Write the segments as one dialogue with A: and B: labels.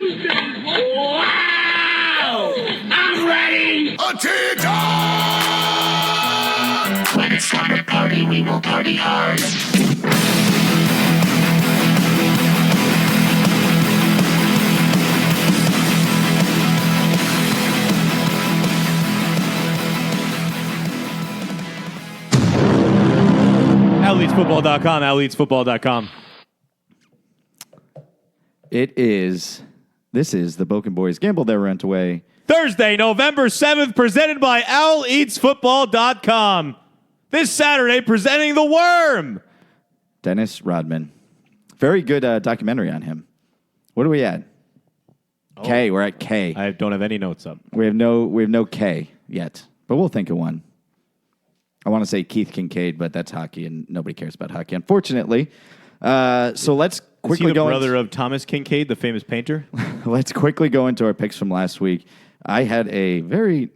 A: Wow! I'm ready!
B: Until dawn!
A: When it's time to party, we will party hard.
C: AlEatsFootball.com, AlEatsFootball.com.
D: This is the Boken Boys Gamble Their Rent Away.
C: Thursday, November 7th, presented by AlEatsFootball.com. This Saturday, presenting The Worm.
D: Dennis Rodman. Very good documentary on him. What are we at?
C: Oh.
D: K. We're at K.
C: I don't have any notes up.
D: We have no K yet, but we'll think of one. I want to say Keith Kincaid, but that's hockey, and nobody cares about hockey, unfortunately. So let's quickly go.
C: Brother of Thomas Kincaid, the famous painter.
D: Let's quickly go into our picks from last week. I had a very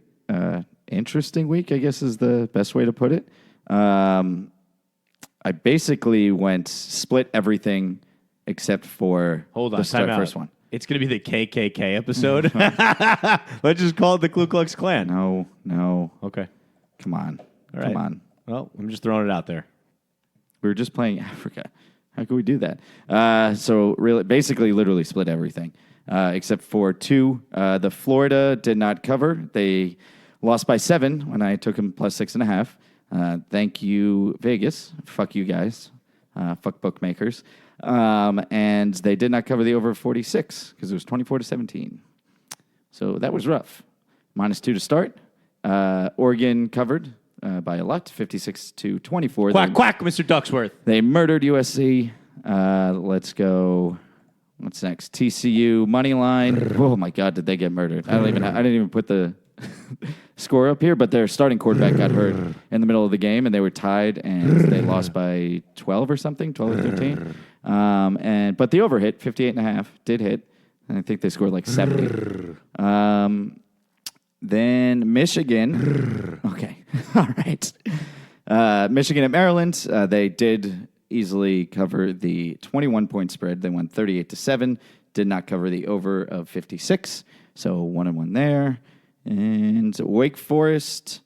D: interesting week, I guess is the best way to put it. I basically split everything except for
C: the
D: first one.
C: It's going to be the KKK episode. Let's just call it the Ku Klux Klan.
D: No.
C: Okay.
D: Come on.
C: All right.
D: Come on.
C: Well, I'm just throwing it out there.
D: We were just playing Africa. How could we do that? So really, basically, literally split everything except for two. The Florida did not cover. They lost by 7 when I took them plus 6.5. Thank you, Vegas. Fuck you guys. Fuck bookmakers. And they did not cover the over 46 because it was 24-17. So that was rough. -2 to start. Oregon covered by a lot, 56-24.
C: Quack, quack, Mr. Ducksworth.
D: They murdered USC. Let's go. What's next? TCU money line. Oh my God, did they get murdered? I didn't even put the score up here, but their starting quarterback got hurt in the middle of the game, and they were tied, and they lost by 12 or something, 12 or 15. But the over hit, 58.5, did hit, and I think they scored like 70. Then Michigan. Okay. All right. Michigan at Maryland. They did easily cover the 21-point spread. They won 38-7. Did not cover the over of 56. So 1-1 there. And Wake Forest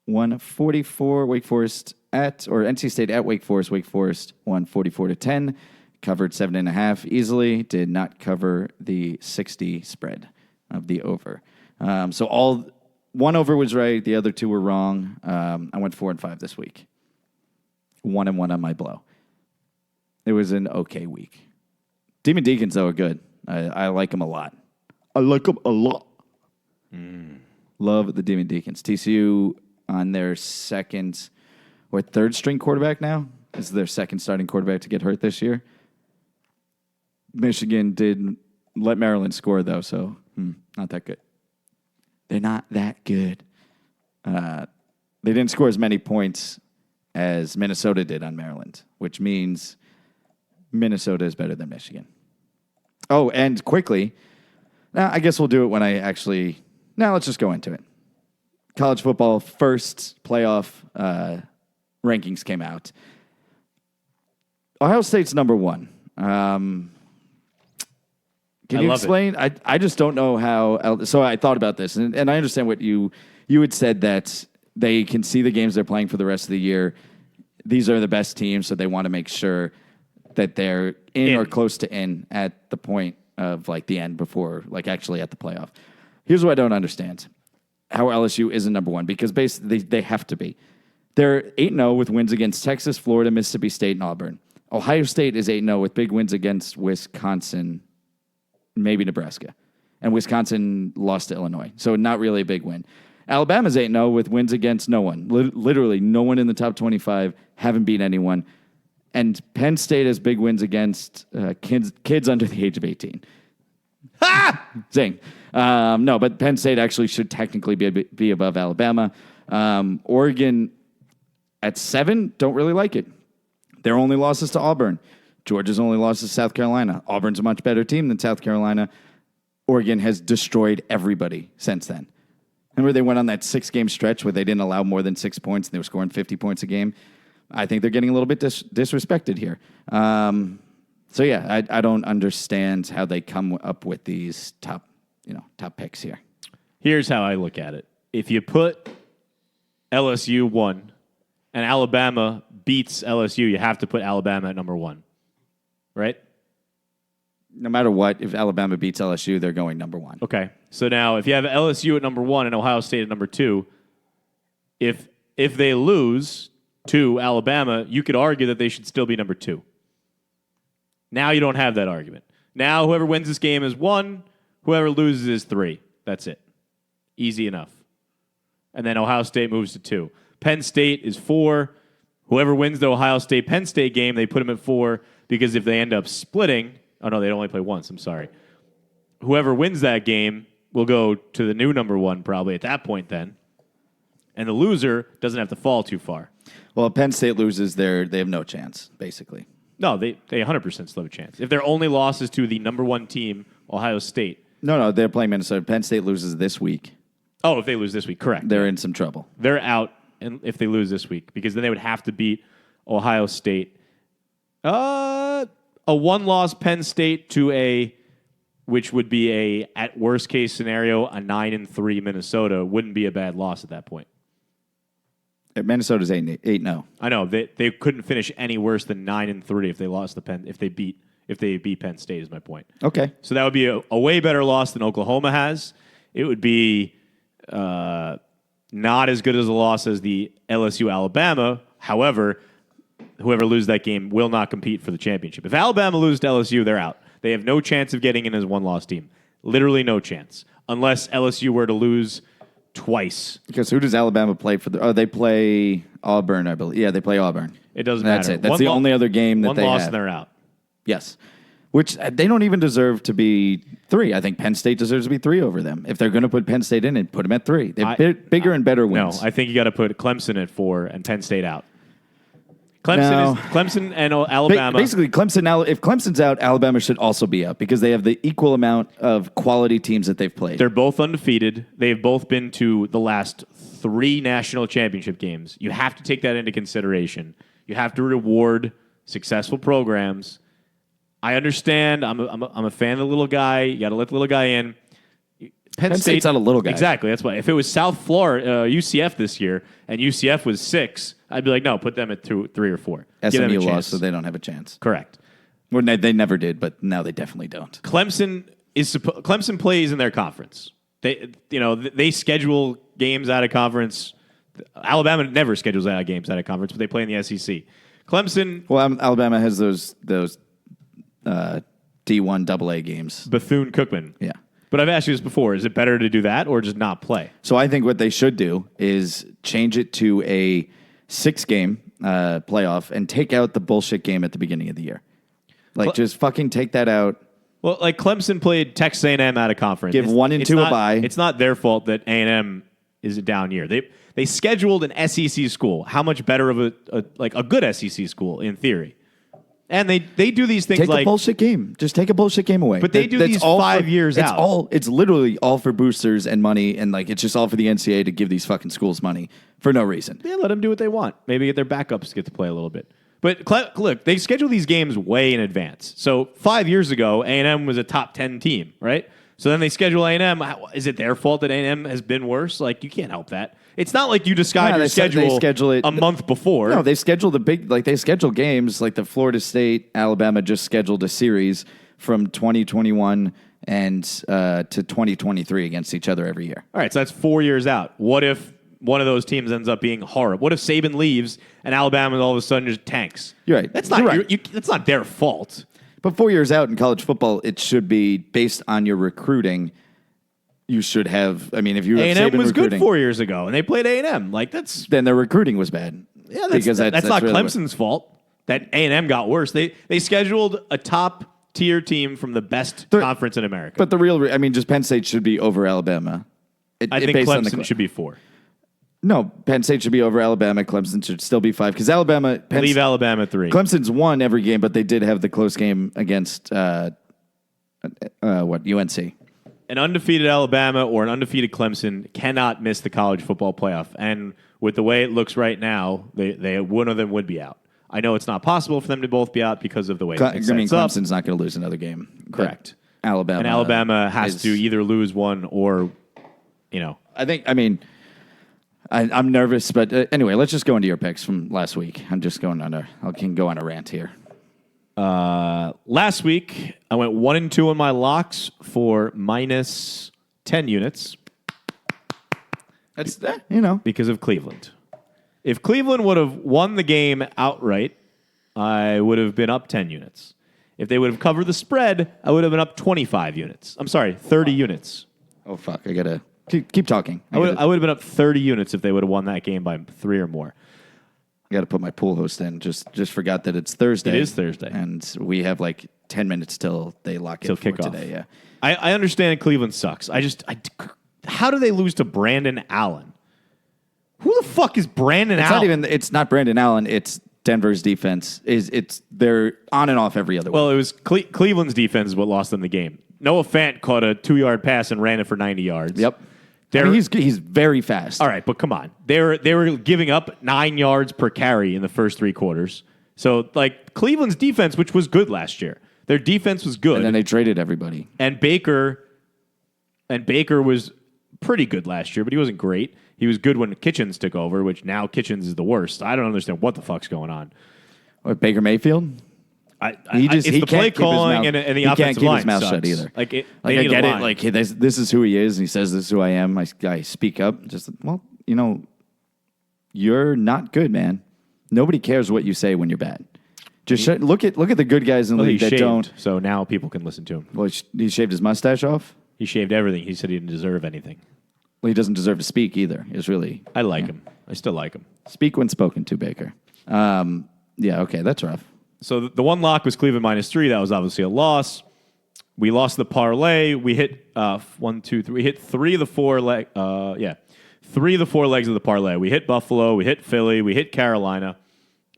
D: won 44. Wake Forest NC State at Wake Forest. Wake Forest won 44-10. Covered 7.5 easily. Did not cover the 60 spread of the over. So one over was right, the other 2 were wrong. I went 4-5 this week. 1-1 on my blow. It was an okay week. Demon Deacons, though, are good. I like them a lot. I like them a lot. Love the Demon Deacons. TCU on their second or third string quarterback now. This is their second starting quarterback to get hurt this year. Michigan did let Maryland score, though, so not that good. They're not that good. They didn't score as many points as Minnesota did on Maryland, which means Minnesota is better than Michigan. Oh, and quickly, I guess we'll do it when I actually... Now let's just go into it. College football first playoff rankings came out. Ohio State's number 1. Can you explain? I just don't know how. So I thought about this, and I understand what you had said, that they can see the games they're playing for the rest of the year. These are the best teams, so they want to make sure that they're in or close to in at the point of like the end before like actually at the playoff. Here's what I don't understand: how LSU isn't number 1, because basically they have to be. They're 8-0 with wins against Texas, Florida, Mississippi State, and Auburn. Ohio State is 8-0 with big wins against Wisconsin. Maybe Nebraska. And Wisconsin lost to Illinois. So not really a big win. Alabama's 8-0 with wins against no one. Literally no one in the top 25. Haven't beat anyone. And Penn State has big wins against kids under the age of 18. Ha! Zing. No, but Penn State actually should technically be above Alabama. Oregon at 7, don't really like it. Their only losses to Auburn. Georgia's only lost to South Carolina. Auburn's a much better team than South Carolina. Oregon has destroyed everybody since then. Remember they went on that 6-game stretch where they didn't allow more than 6 points and they were scoring 50 points a game? I think they're getting a little bit disrespected here. So yeah, I don't understand how they come up with these top picks here.
C: Here's how I look at it. If you put LSU 1 and Alabama beats LSU, you have to put Alabama at number 1. Right?
D: No matter what, if Alabama beats LSU, they're going number 1.
C: Okay. So now if you have LSU at number 1 and Ohio State at number 2, if they lose to Alabama, you could argue that they should still be number 2. Now you don't have that argument. Now whoever wins this game is 1, whoever loses is 3. That's it. Easy enough. And then Ohio State moves to 2. Penn State is 4. Whoever wins the Ohio State-Penn State game, they put them at 4 because if they end up splitting, oh no, they only play once, I'm sorry. Whoever wins that game will go to the new number 1 probably at that point then. And the loser doesn't have to fall too far.
D: Well, if Penn State loses, they have no chance, basically.
C: No, they 100% still have a chance. If their only loss is to the number 1 team, Ohio State.
D: No, they're playing Minnesota. Penn State loses this week.
C: Oh, if they lose this week, correct.
D: They're in some trouble.
C: They're out if they lose this week because then they would have to beat Ohio State. A 1-loss Penn State to which would be at worst case scenario, a 9-3 Minnesota wouldn't be a bad loss at that point.
D: Minnesota's 8-0.
C: I know they couldn't finish any worse than 9-3 if they lost if they beat Penn State is my point.
D: Okay.
C: So that would be a way better loss than Oklahoma has. It would be not as good as a loss as the LSU Alabama. However, whoever loses that game will not compete for the championship. If Alabama loses to LSU, they're out. They have no chance of getting in as 1-loss team. Literally no chance. Unless LSU were to lose twice.
D: Because who does Alabama play for? They play Auburn, I believe. Yeah, they play Auburn.
C: It doesn't
D: That's
C: matter.
D: it. That's the only other game that they have.
C: 1 loss and they're out.
D: Yes. Which they don't even deserve to be 3. I think Penn State deserves to be 3 over them. If they're going to put Penn State in it, put them at 3. They have bigger and better wins.
C: No, I think you got to put Clemson at 4 and Penn State out. Clemson and Alabama.
D: Basically, Clemson. If Clemson's out, Alabama should also be out because they have the equal amount of quality teams that they've played.
C: They're both undefeated. They've both been to the last 3 national championship games. You have to take that into consideration. You have to reward successful programs. I understand. I'm a fan of the little guy. You got to let the little guy in.
D: Penn State's not a little guy.
C: Exactly. That's why. If it was South Florida, UCF this year, and UCF was 6, I'd be like, no, put them at 3 or 4.
D: SMU lost, so they don't have a chance.
C: Correct.
D: Well, they never did, but now they definitely don't.
C: Clemson plays in their conference. They schedule games out of conference. Alabama never schedules out games out of conference, but they play in the SEC. Clemson.
D: Well, Alabama has those D1 AA games.
C: Bethune-Cookman.
D: Yeah.
C: But I've asked you this before. Is it better to do that or just not play?
D: So I think what they should do is change it to a 6-game playoff and take out the bullshit game at the beginning of the year. Just fucking take that out.
C: Well, Clemson played Texas A&M out of conference.
D: Give 1 and 2 a bye.
C: It's not their fault that A&M is a down year. They scheduled an SEC school. How much better of a good SEC school in theory? And they do these things
D: take a bullshit game. Just take a bullshit game away.
C: But they do these 5 years out.
D: It's literally all for boosters and money, and it's just all for the NCAA to give these fucking schools money for no reason.
C: Yeah, let them do what they want. Maybe get their backups get to play a little bit. But look, they schedule these games way in advance. So 5 years ago, A&M was a top 10 team, right? So then they schedule A&M. Is it their fault that A&M has been worse? You can't help that. It's not like you decide your schedule a month before.
D: No, they schedule they schedule games like the Florida State, Alabama just scheduled a series from 2021 and to 2023 against each other every year.
C: All right, so that's 4 years out. What if one of those teams ends up being horrible? What if Saban leaves and Alabama all of a sudden just tanks?
D: You're right.
C: That's not that's not their fault.
D: But 4 years out in college football, it should be based on your recruiting. You should have. I mean, if you have
C: A&M was
D: recruiting,
C: good 4 years ago, and they played A&M.
D: Then their recruiting was bad.
C: Yeah, that's not really Clemson's fault. That A&M got worse. They scheduled a top tier team from the best conference in America.
D: But just Penn State should be over Alabama.
C: I think Clemson should be 4.
D: No, Penn State should be over Alabama. Clemson should still be 5 because Alabama.
C: Leave Alabama 3.
D: Clemson's won every game, but they did have the close game against UNC.
C: An undefeated Alabama or an undefeated Clemson cannot miss the college football playoff. And with the way it looks right now, one of them would be out. I know it's not possible for them to both be out because of the way it sets up.
D: Clemson's not going to lose another game.
C: Correct.
D: Alabama.
C: And Alabama has to either lose one or,
D: I'm nervous, but anyway, let's just go into your picks from last week. I can go on a rant here.
C: Last week, I went 1-2 on my locks for minus 10 units.
D: That's that,
C: because of Cleveland. If Cleveland would have won the game outright, I would have been up 10 units. If they would have covered the spread, I would have been up 25 units. I'm sorry, 30 units.
D: Oh, fuck. I got to keep talking.
C: I would have been up 30 units if they would have won that game by 3 or more.
D: I got to put my pool host in. Just forgot that it's Thursday.
C: It is Thursday.
D: And we have like 10 minutes till they lock in for today. Yeah.
C: I understand Cleveland sucks. How do they lose to Brandon Allen? Who the fuck is Brandon Allen?
D: It's not Brandon Allen. It's Denver's defense. They're on and off every other week.
C: Well, it was Cleveland's defense is what lost them the game. Noah Fant caught a 2-yard pass and ran it for 90 yards.
D: Yep. He's very fast.
C: All right, but come on. They were giving up 9 yards per carry in the first 3 quarters. So, Cleveland's defense, which was good last year, their defense was good.
D: And then they traded everybody.
C: And Baker was pretty good last year, but he wasn't great. He was good when Kitchens took over, which now Kitchens is the worst. I don't understand what the fuck's going on.
D: What, Baker Mayfield?
C: It's the play calling and the offensive line
D: sucks.
C: Shut
D: either.
C: I
D: get it. This is who he is, and he says this is who I am. I speak up. You're not good, man. Nobody cares what you say when you're bad. Just look at the good guys in the league that don't.
C: So now people can listen to him.
D: Well, he shaved his mustache off.
C: He shaved everything. He said he didn't deserve anything.
D: Well, he doesn't deserve to speak either.
C: I like him. I still like him.
D: Speak when spoken to, Baker. Okay, that's rough.
C: So the one lock was Cleveland -3. That was obviously a loss. We lost the parlay. We hit 1, 2, 3. We hit 3 of the 4 legs of the parlay. We hit Buffalo. We hit Philly. We hit Carolina.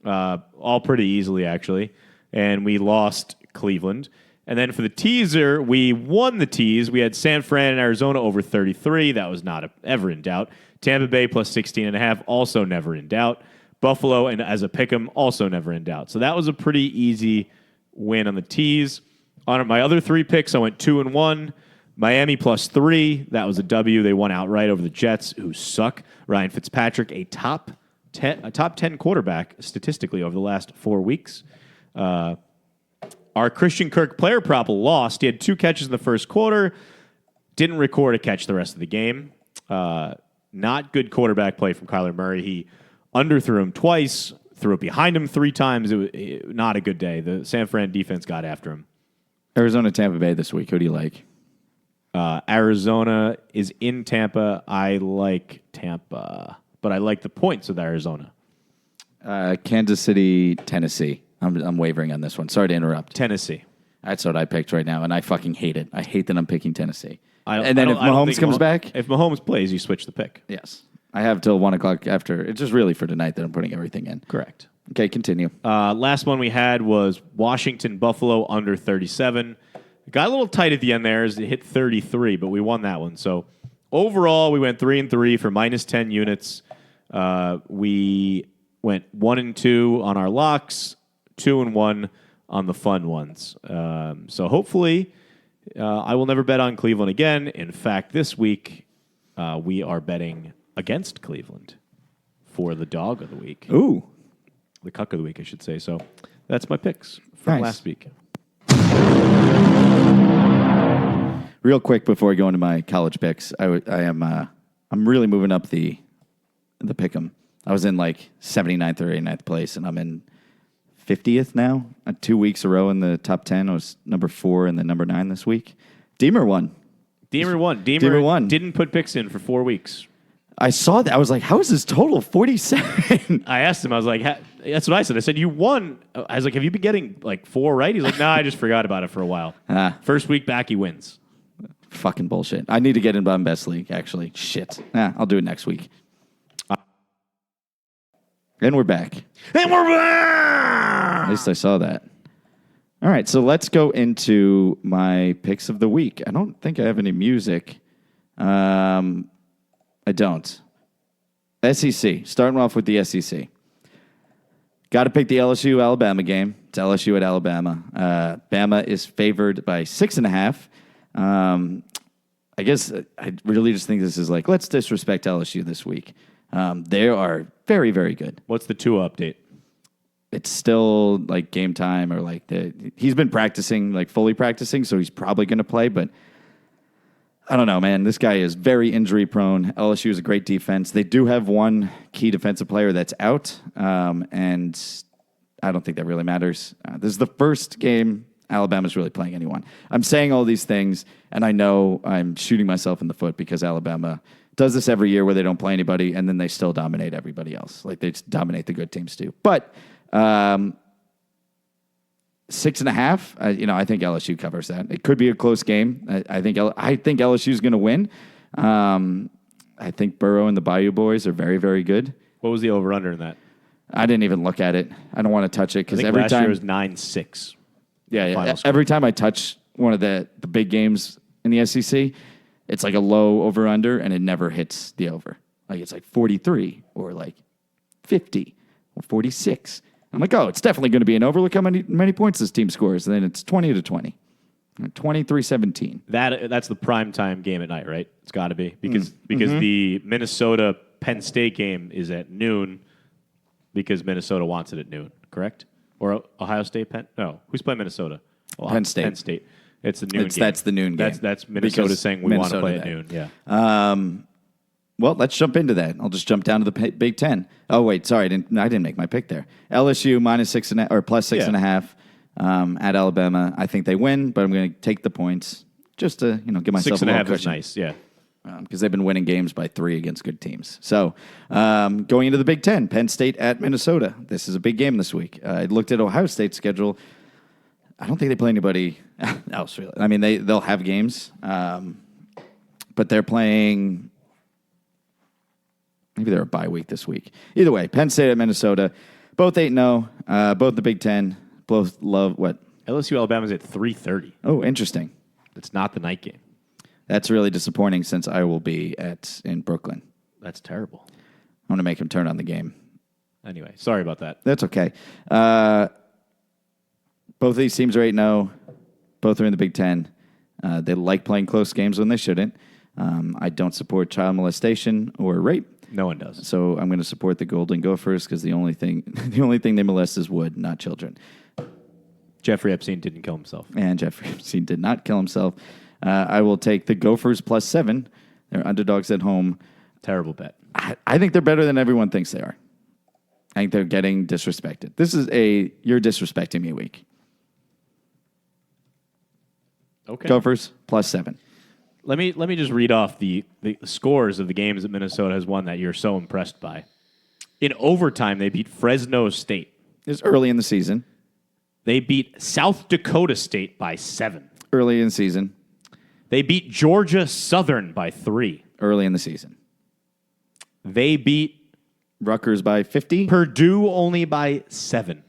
C: All pretty easily, actually. And we lost Cleveland. And then for the teaser, we won the tease. We had San Fran and Arizona over 33. That was not ever in doubt. Tampa Bay plus 16.5, also never in doubt. Buffalo and as a pick'em, also never in doubt. So that was a pretty easy win on the tease. On my other 3 picks, I went 2-1. Miami plus 3. That was a W. They won outright over the Jets, who suck. Ryan Fitzpatrick, a top 10 quarterback statistically over the last 4 weeks. Our Christian Kirk player prop lost. He had 2 catches in the first quarter. Didn't record a catch the rest of the game. Not good quarterback play from Kyler Murray. He underthrew him twice, threw it behind him 3 times. It was not a good day. The San Fran defense got after him.
D: Arizona, Tampa Bay this week. Who do you like?
C: Arizona is in Tampa. I like Tampa, but I like the points with Arizona.
D: Kansas City, Tennessee. I'm wavering on this one. Sorry to interrupt.
C: Tennessee.
D: That's what I picked right now, and I fucking hate it. I hate that I'm picking Tennessee.
C: If
D: Mahomes comes back?
C: If Mahomes plays, you switch the pick.
D: Yes. I have till 1 o'clock after. It's just really for tonight that I'm putting everything in.
C: Correct.
D: Okay, continue.
C: Last one we had was Washington Buffalo under 37. It got a little tight at the end there as it hit 33, but we won that one. So overall, we went 3-3 for minus 10 units. We went 1-2 on our locks, 2-1 on the fun ones. So hopefully, I will never bet on Cleveland again. In fact, this week we are betting against Cleveland for the dog of the week.
D: Ooh.
C: The cuck of the week, I should say. So that's my picks from last week.
D: Real quick before I go into my college picks, I'm really moving up the pick'em. I was in 79th or 89th place, and I'm in 50th now. 2 weeks in a row in the top 10. I was number 4 and then number 9 this week. Deemer won.
C: Deemer won. Didn't put picks in for 4 weeks.
D: I saw that. I was like, how is his total 47?
C: I asked him. I was like, that's what I said. I said, you won. I was like, have you been getting 4 right? He's like, nah, I just forgot about it for a while. First week back, he wins.
D: Fucking bullshit. I need to get in Bum Best League, actually. Shit. I'll do it next week. And we're back. At least I saw that. All right, so let's go into my picks of the week. I don't think I have any music. I don't. SEC. Starting off with the SEC. Got to pick the LSU Alabama game. It's LSU at Alabama. Bama is favored by 6.5. I guess I really just think this is like, let's disrespect LSU this week. They are very, very good.
C: What's the Tua update?
D: It's still like game time or like he's been practicing, like fully practicing, so he's probably going to play. But I don't know, man. This guy is very injury prone. LSU is a great defense. They do have one key defensive player that's out, and I don't think that really matters. This is the first game Alabama's really playing anyone. I'm saying all these things, and I know I'm shooting myself in the foot because Alabama does this every year where they don't play anybody, and then they still dominate everybody else. Like they just dominate the good teams too. But 6.5, I think LSU covers that. It could be a close game. I think LSU is going to win. I think Burrow and the Bayou Boys are very, very good.
C: What was the over-under in that?
D: I didn't even look at it. I don't want to touch it because every
C: last
D: time
C: year was 9-6.
D: Yeah. Every time I touch one of the big games in the SEC, it's like a low over-under, and it never hits the over. Like it's like 43 or like 50 or 46. I'm like, oh, it's definitely going to be an over. Look how many points this team scores. And then it's 20-20. 23-17.
C: That's the primetime game at night, right? It's got to be. Because the Minnesota-Penn State game is at noon because Minnesota wants it at noon, correct? Or Ohio State, Penn? No. Who's playing Minnesota? Well,
D: Penn State.
C: Penn State. It's the noon game.
D: That's the noon game.
C: That's Minnesota saying we want to play at noon. Yeah.
D: Well, let's jump into that. I'll just jump down to the Big Ten. Oh, wait, sorry, I didn't make my pick there. LSU minus 6.5 or plus 6.5 at Alabama. I think they win, but I'm going to take the points just to give myself a little
C: 6.5
D: cushion.
C: is nice, yeah.
D: Because they've been winning games by 3 against good teams. So going into the Big Ten, Penn State at Minnesota. This is a big game this week. I looked at Ohio State's schedule. I don't think they play anybody else really. I mean, they'll have games, but they're playing. Maybe they're a bye week this week. Either way, Penn State at Minnesota, both 8-0, both the Big Ten, both love what?
C: LSU Alabama's at 3:30.
D: Oh, interesting.
C: It's not the night game.
D: That's really disappointing since I will be in Brooklyn.
C: That's terrible.
D: I'm going to make him turn on the game.
C: Anyway, sorry about that.
D: That's okay. Both of these teams are 8-0. Both are in the Big Ten. They like playing close games when they shouldn't. I don't support child molestation or rape.
C: No one does.
D: So I'm going to support the Golden Gophers because the only thing they molest is wood, not children.
C: Jeffrey Epstein didn't kill himself.
D: And Jeffrey Epstein did not kill himself. I will take the Gophers plus 7. They're underdogs at home.
C: Terrible bet.
D: I think they're better than everyone thinks they are. I think they're getting disrespected. This is you're disrespecting me week.
C: Okay.
D: Gophers plus 7.
C: Let me just read off the scores of the games that Minnesota has won that you're so impressed by. In overtime, they beat Fresno State.
D: It's early in the season.
C: They beat South Dakota State by 7.
D: Early in the season.
C: They beat Georgia Southern by 3.
D: Early in the season.
C: They beat
D: Rutgers by 50.
C: Purdue only by 7.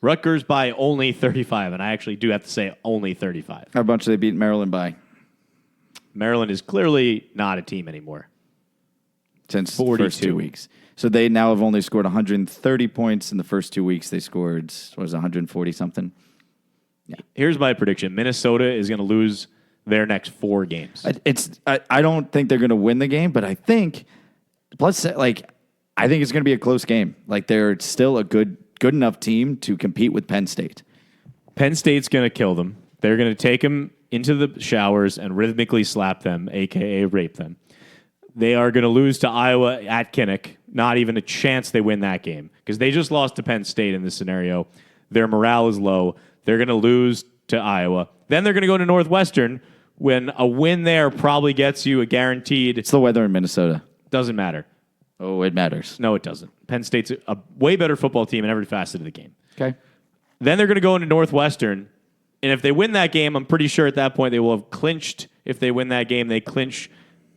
C: Rutgers by only 35, and I actually do have to say only 35.
D: How much they beat Maryland by?
C: Maryland is clearly not a team anymore.
D: Since the first 2 weeks. So they now have only scored 130 points in the first 2 weeks. They scored, 140-something?
C: Yeah. Here's my prediction. Minnesota is going to lose their next 4 games.
D: I don't think they're going to win the game, but I think, I think it's going to be a close game. Like, they're still a good enough team to compete with Penn State.
C: Penn State's going to kill them. They're going to take them into the showers and rhythmically slap them, a.k.a. rape them. They are going to lose to Iowa at Kinnick. Not even a chance they win that game because they just lost to Penn State in this scenario. Their morale is low. They're going to lose to Iowa. Then they're going to go to Northwestern when a win there probably gets you a guaranteed.
D: It's the weather in Minnesota.
C: Doesn't matter.
D: Oh, it matters.
C: No, it doesn't. Penn State's a way better football team in every facet of the game.
D: Okay.
C: Then they're going to go into Northwestern, and if they win that game, I'm pretty sure at that point they will have clinched. If they win that game, they clinch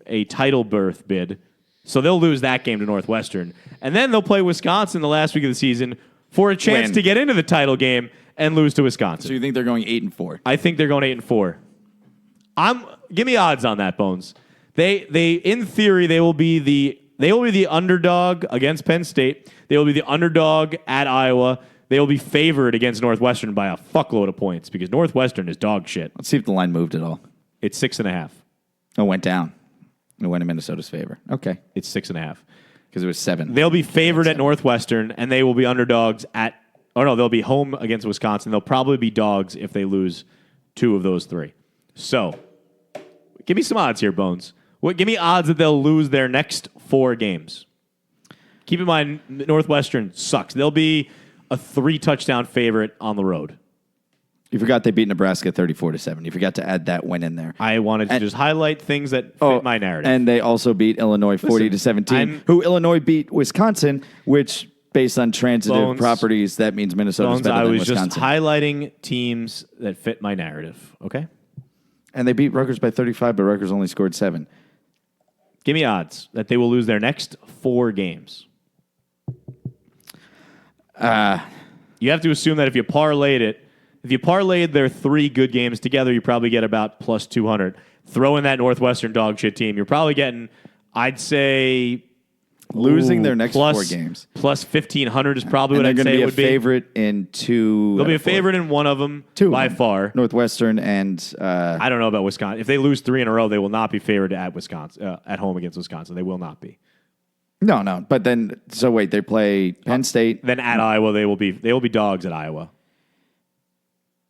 C: a title berth bid. So they'll lose that game to Northwestern. And then they'll play Wisconsin the last week of the season for a chance to get into the title game and lose to Wisconsin.
D: So you think they're going 8-4?
C: I think they're going 8-4. Give me odds on that, Bones. They in theory, they will be the the underdog against Penn State. They will be the underdog at Iowa. They will be favored against Northwestern by a fuckload of points because Northwestern is dog shit.
D: Let's see if the line moved at all.
C: It's 6.5.
D: Oh, it went down. It went in Minnesota's favor. Okay.
C: It's 6.5.
D: Because it was 7.
C: They'll be favored at Northwestern, and they will be underdogs at. Oh no, they'll be home against Wisconsin. They'll probably be dogs if they lose 2 of those 3. So, give me some odds here, Bones. Give me odds that they'll lose their next 4 games. Keep in mind, Northwestern sucks. They'll be a 3-touchdown favorite on the road.
D: You forgot they beat Nebraska 34-7. You forgot to add that win in there.
C: I wanted to just highlight things that fit my narrative.
D: And they also beat Illinois 40-17, who Illinois beat Wisconsin, which, based on transitive properties, that means Minnesota's better than Wisconsin.
C: I was just highlighting teams that fit my narrative, okay?
D: And they beat Rutgers by 35, but Rutgers only scored 7.
C: Give me odds that they will lose their next 4 games. You have to assume that if you parlayed their 3 good games together, you probably get about plus 200. Throw in that Northwestern dog shit team, you're probably getting, I'd say,
D: losing their next 4 games.
C: Plus 1,500 is probably what I'd say it would be.
D: They're going to be a favorite in 2.
C: They'll be a favorite in one of them,
D: 2
C: by far.
D: Northwestern and...
C: I don't know about Wisconsin. If they lose 3 in a row, they will not be favored at Wisconsin, at home against Wisconsin. They will not be.
D: No. But then, so wait, they play Penn State.
C: Then at Iowa, they will be dogs at Iowa.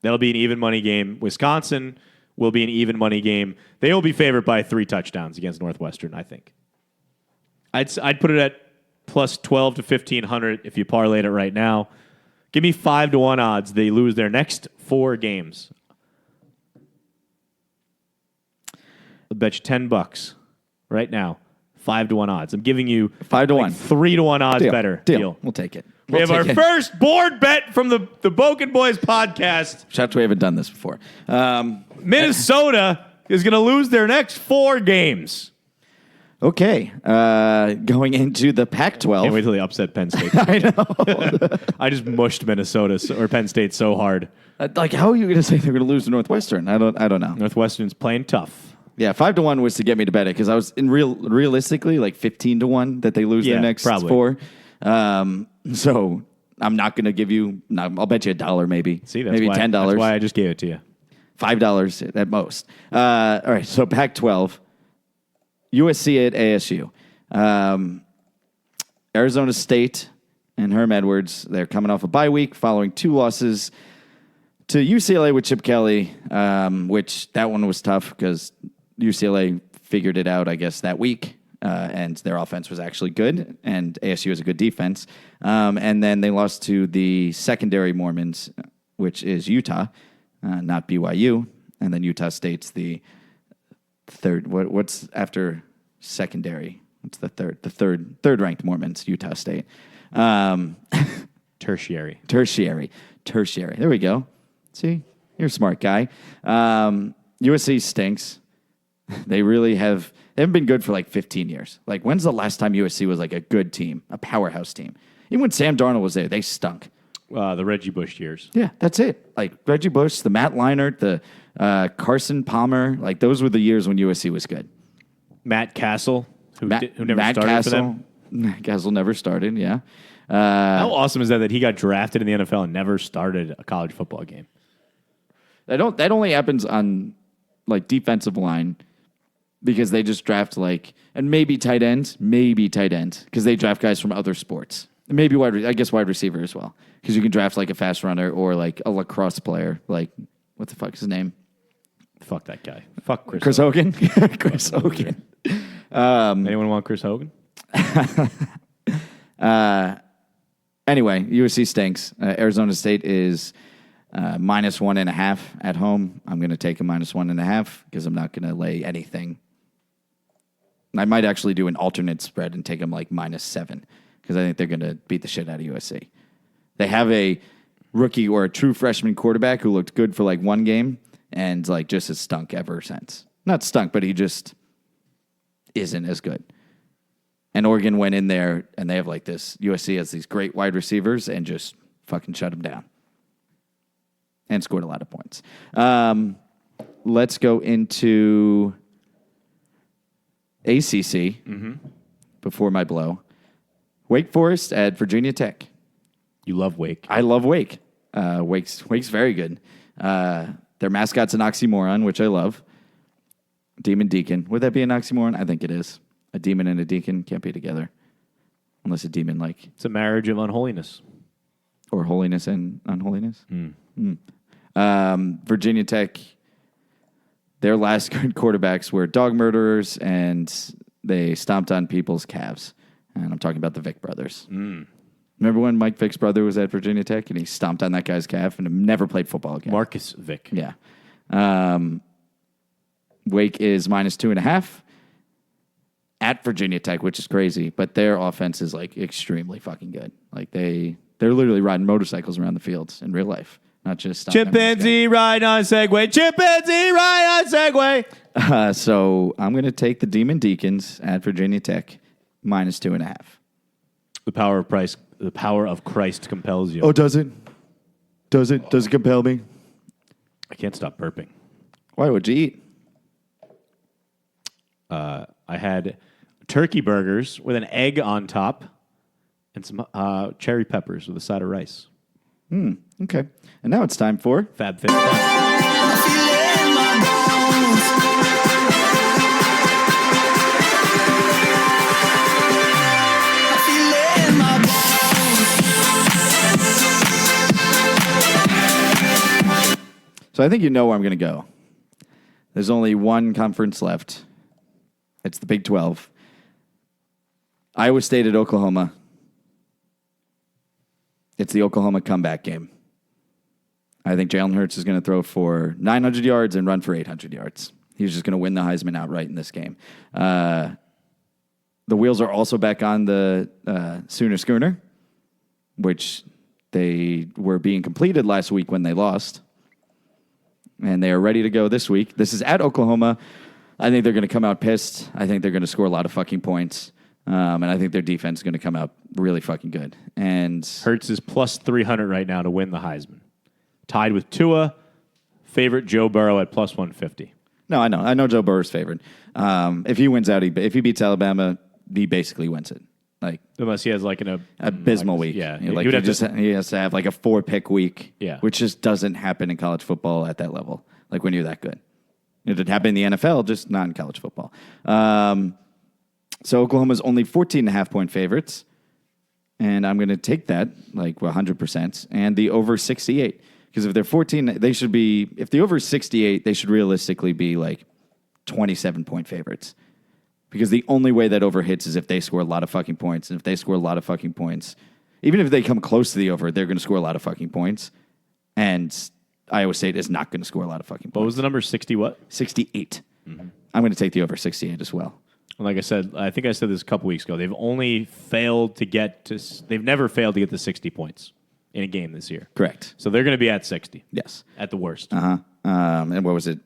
C: That'll be an even money game. Wisconsin will be an even money game. They will be favored by 3 touchdowns against Northwestern, I think. I'd put it at plus 12 to 1,500 if you parlayed it right now. Give me 5-1 odds they lose their next 4 games. I'll bet you $10 right now. 5-1 odds. I'm giving you
D: 5-1.
C: 3-1 odds better. Deal.
D: We'll take it.
C: We have our first board bet from the Boken Boys podcast.
D: Shout, we haven't done this before.
C: Minnesota is going to lose their next 4 games.
D: Okay. Going into the Pac-12.
C: Can't wait till they upset Penn State.
D: I know.
C: I just mushed Minnesota or Penn State so hard.
D: How are you going to say they're going to lose to Northwestern? I don't know.
C: Northwestern's playing tough.
D: Yeah, 5-1 was to get me to bet it because I was realistically like 15-1 that they lose their next
C: probably.
D: 4. So I'm not going to give you. I'll bet you $1 maybe.
C: See, that's
D: maybe
C: why,
D: $10.
C: That's why I just gave it to you.
D: $5 at most. All right, so Pac-12, USC at ASU, Arizona State and Herm Edwards. They're coming off a bye week following 2 losses to UCLA with Chip Kelly, which that one was tough because UCLA figured it out, I guess, that week. And their offense was actually good, and ASU has a good defense. And then they lost to the secondary Mormons, which is Utah, not BYU. And then Utah State's the third. What's after secondary? What's the third? The third ranked Mormons, Utah State.
C: Tertiary.
D: There we go. See, you're a smart guy. USC stinks. They haven't been good for like 15 years. Like, when's the last time USC was like a good team, a powerhouse team? Even when Sam Darnold was there, they stunk.
C: The Reggie Bush years.
D: Yeah, that's it. Like Reggie Bush, the Matt Leinart, the Carson Palmer, like those were the years when USC was good.
C: Matt Castle, who never
D: Matt
C: started
D: Castle,
C: for them.
D: Matt Castle never started, yeah.
C: How awesome is that he got drafted in the NFL and never started a college football game?
D: That only happens on like defensive line. Because they just draft and maybe tight ends, because they draft guys from other sports. And maybe wide receiver as well. Because you can draft like a fast runner or like a lacrosse player. Like, what the fuck is his name?
C: Fuck that guy. Fuck
D: Chris Hogan. Chris Hogan.
C: Anyone want Chris Hogan?
D: Anyway, USC stinks. Arizona State is -1.5 at home. I'm going to take a -1.5 because I'm not going to lay anything. I might actually do an alternate spread and take them like -7 because I think they're going to beat the shit out of USC. They have a rookie or a true freshman quarterback who looked good for like 1 game and like just has stunk ever since. Not stunk, but he just isn't as good. And Oregon went in there and they have like this. USC has these great wide receivers and just fucking shut them down. And scored a lot of points. Let's go into ACC. before my blow. Wake Forest at Virginia Tech.
C: You love Wake.
D: I love Wake. Wake's very good. Their mascot's an oxymoron, which I love. Demon Deacon. Would that be an oxymoron? I think it is. A demon and a deacon can't be together. Unless a demon
C: It's a marriage of unholiness.
D: or holiness and unholiness. Virginia Tech, their last good quarterbacks were dog murderers, and they stomped on people's calves. And I'm talking about the Vick brothers. Remember when Mike Vick's brother was at Virginia Tech and he stomped on that guy's calf and never played football again?
C: Marcus Vick.
D: Yeah. Wake is -2.5 at Virginia Tech, which is crazy, but their offense is like extremely fucking good. Like they're literally riding motorcycles around the fields in real life, not just
C: Chimpanzee ride on Segway. Chimpanzee ride on Segway.
D: So I'm going to take the Demon Deacons at Virginia Tech -2.5.
C: The power of Christ compels you.
D: Oh, does it? Does it compel me?
C: I can't stop burping.
D: Why would you eat?
C: I had turkey burgers with an egg on top and some cherry peppers with a side of rice.
D: Okay. And now it's time for
C: Fab Fit.
D: So I think you know where I'm going to go. There's only one conference left. It's the Big 12. Iowa State at Oklahoma. It's the Oklahoma comeback game. I think Jalen Hurts is going to throw for 900 yards and run for 800 yards. He's just going to win the Heisman outright in this game. The wheels are also back on the Sooner Schooner, which they were being completed last week when they lost. And they are ready to go this week. This is at Oklahoma. I think they're going to come out pissed. I think they're going to score a lot of fucking points. And I think their defense is going to come out really fucking good. And
C: Hurts is plus 300 right now to win the Heisman. Tied with Tua, favorite Joe Burrow at plus 150.
D: No, I know Joe Burrow's favored. If he wins out, if he beats Alabama, he basically wins it. Like
C: unless he has like an
D: abysmal week.
C: Yeah,
D: like he has to have like a 4-pick week.
C: Yeah,
D: which just doesn't happen in college football at that level. Like when you're that good, it did happen in the NFL, just not in college football. So Oklahoma's only 14.5-point favorites, and I'm going to take that like 100%, and the over 68 because if they're 14, they should be. If the over 68, they should realistically be like 27-point favorites. Because the only way that over hits is if they score a lot of fucking points. And if they score a lot of fucking points, even if they come close to the over, they're going to score a lot of fucking points. And Iowa State is not going to score a lot of fucking points.
C: What was the number? 60 what?
D: 68. Mm-hmm. I'm going to take the over 68 as well.
C: Like I said, I think I said this a couple weeks ago. They've never failed to get to 60 points in a game this year.
D: Correct.
C: So they're going to be at 60.
D: Yes.
C: At the worst.
D: Uh-huh. And what was it?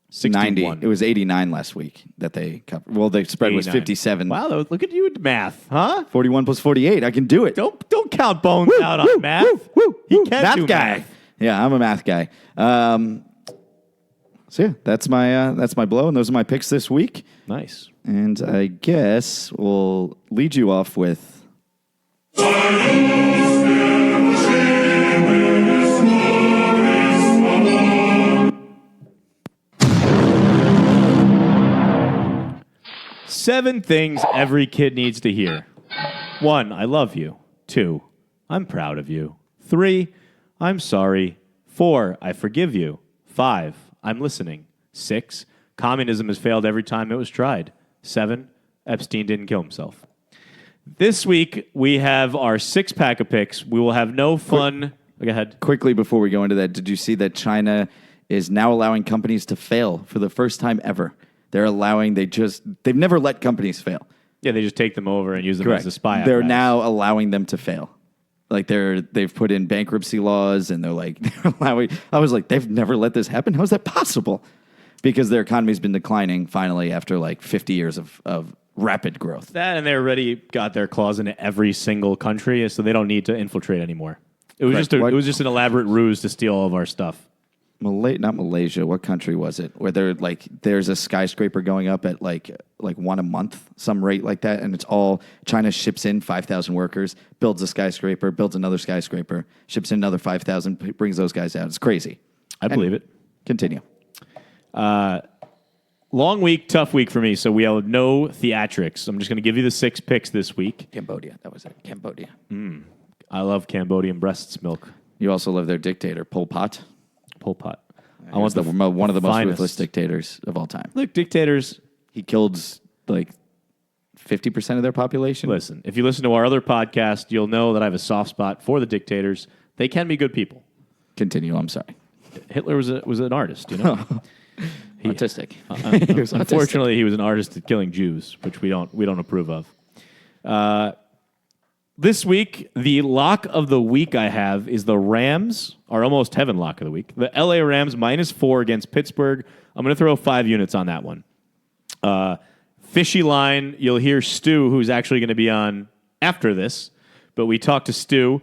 C: 61.
D: 90. It was 89 last week that they covered. Well, the spread
C: 89.
D: was 57.
C: Wow, look at you with math, huh?
D: 41 plus 48. I can do it.
C: Don't count Bones out on math. He can't
D: math
C: do
D: guy.
C: math.
D: Yeah, I'm a math guy. So yeah, that's my blow, and those are my picks this week.
C: Nice.
D: And I guess we'll lead you off with.
C: Seven things every kid needs to hear. 1, I love you. 2, I'm proud of you. 3, I'm sorry. 4, I forgive you. 5, I'm listening. 6, communism has failed every time it was tried. 7, Epstein didn't kill himself. This week, we have our 6-pack of picks. We will have no fun. Go ahead.
D: Quickly before we go into that, did you see that China is now allowing companies to fail for the first time ever? They've never let companies fail.
C: Yeah, they just take them over and use them as a spy
D: They're
C: apparatus.
D: now allowing them to fail. Like they've put in bankruptcy laws and they're allowing. I was like, they've never let this happen. How is that possible? Because their economy's been declining finally after like 50 years of rapid growth.
C: That and they already got their claws into every single country, so they don't need to infiltrate anymore. It was just an elaborate ruse to steal all of our stuff.
D: Not Malaysia. What country was it? Where there's a skyscraper going up at like one a month, some rate like that, and it's all China ships in 5,000 workers, builds a skyscraper, builds another skyscraper, ships in another 5,000, brings those guys out. It's crazy.
C: I believe it.
D: Continue.
C: Long week, tough week for me, so we have no theatrics. I'm just going to give you the 6 picks this week.
D: Cambodia. That was it. Cambodia.
C: I love Cambodian breasts milk.
D: You also love their dictator, Pol Pot.
C: Pol Pot.
D: I want one of the most
C: finest.
D: ruthless dictators of all time.
C: Look, dictators.
D: He killed like 50% of their population.
C: Listen, if you listen to our other podcast, you'll know that I have a soft spot for the dictators. They can be good people.
D: Continue. I'm sorry.
C: Hitler was an artist, you know.
D: Autistic.
C: He was unfortunately, he was an artist at killing Jews, which we don't approve of. This week, the lock of the week I have is the Rams, our almost heaven lock of the week. The LA Rams -4 against Pittsburgh. I'm going to throw 5 units on that one. Fishy line. You'll hear Stu, who's actually going to be on after this, but we talked to Stu.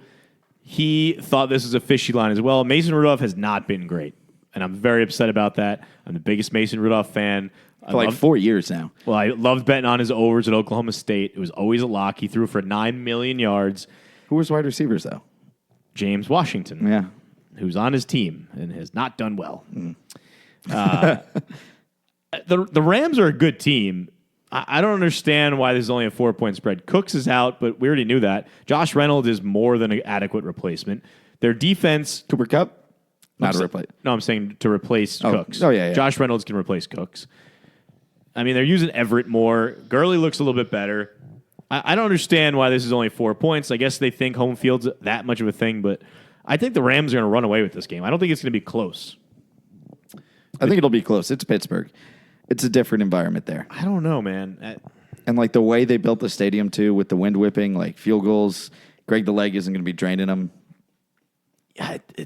C: He thought this was a fishy line as well. Mason Rudolph has not been great, and I'm very upset about that. I'm the biggest Mason Rudolph fan.
D: For like 4 years now.
C: Well, I loved betting on his overs at Oklahoma State. It was always a lock. He threw for 9 million yards.
D: Who was wide receivers, though?
C: James Washington,
D: Yeah.
C: who's on his team and has not done well. The Rams are a good team. I don't understand why this is only a 4-point spread. Cooks is out, but we already knew that. Josh Reynolds is more than an adequate replacement. Their defense...
D: Cooper Kupp? Not a replace.
C: No, I'm saying to replace Cooks.
D: Oh, yeah.
C: Josh Reynolds can replace Cooks. I mean, they're using Everett more. Gurley looks a little bit better. I don't understand why this is only 4 points. I guess they think home field's that much of a thing, but I think the Rams are going to run away with this game. I don't think it's going to be close.
D: I think it'll be close. It's Pittsburgh. It's a different environment there.
C: I don't know, man.
D: And like the way they built the stadium too, with the wind whipping, like field goals, Greg the Leg isn't going to be draining them.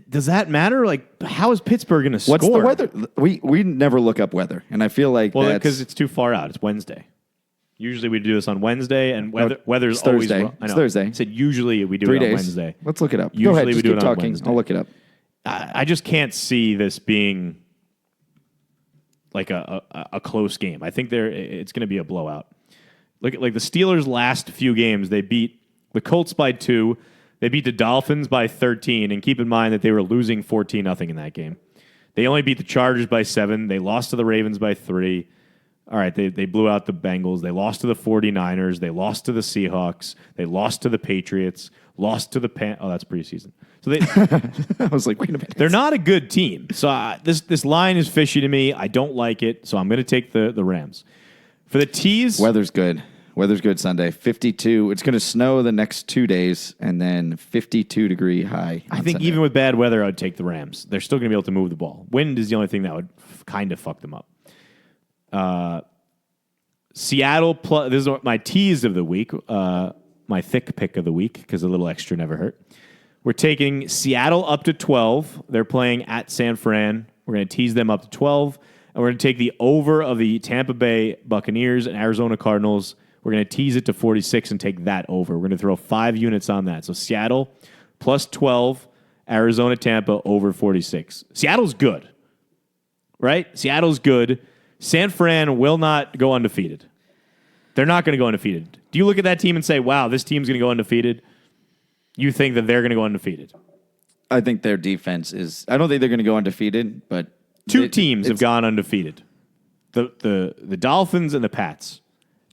C: Does that matter? Like, how is Pittsburgh going to score?
D: What's the weather? We never look up weather, and I feel like
C: because it's too far out. It's Wednesday. Usually we do this on Wednesday, and weather's
D: Thursday.
C: always wrong.
D: It's Thursday.
C: I said usually we do
D: 3
C: it
D: days.
C: on Wednesday.
D: Let's look it up.
C: Usually
D: Go ahead,
C: we
D: just
C: do
D: keep
C: it on
D: talking.
C: Wednesday.
D: I'll look it up.
C: I just can't see this being like a close game. I think it's going to be a blowout. Look at like the Steelers' last few games. They beat the Colts by 2. They beat the Dolphins by 13, and keep in mind that they were losing 14-0 in that game. They only beat the Chargers by 7. They lost to the Ravens by 3. All right, they blew out the Bengals. They lost to the 49ers. They lost to the Seahawks. They lost to the Patriots. Lost to the Oh, that's preseason. So
D: I was like, wait a minute.
C: they're not a good team. So this line is fishy to me. I don't like it, so I'm going to take the Rams. For the tees...
D: Weather's good. Weather's good Sunday. 52. It's going to snow the next 2 days, and then 52-degree high.
C: I think even with bad weather, I'd take the Rams. They're still going to be able to move the ball. Wind is the only thing that would kind of fuck them up. Seattle plus... This is my tease of the week, my thick pick of the week, because a little extra never hurt. We're taking Seattle up to 12. They're playing at San Fran. We're going to tease them up to 12. And we're going to take the over of the Tampa Bay Buccaneers and Arizona Cardinals. We're going to tease it to 46 and take that over. We're going to throw 5 units on that. So Seattle plus 12, Arizona, Tampa over 46. Seattle's good, right? Seattle's good. San Fran will not go undefeated. They're not going to go undefeated. Do you look at that team and say, wow, this team's going to go undefeated? You think that they're going to go undefeated?
D: I think their defense is... I don't think they're going to go undefeated, but...
C: Two teams have gone undefeated. The Dolphins and the Pats.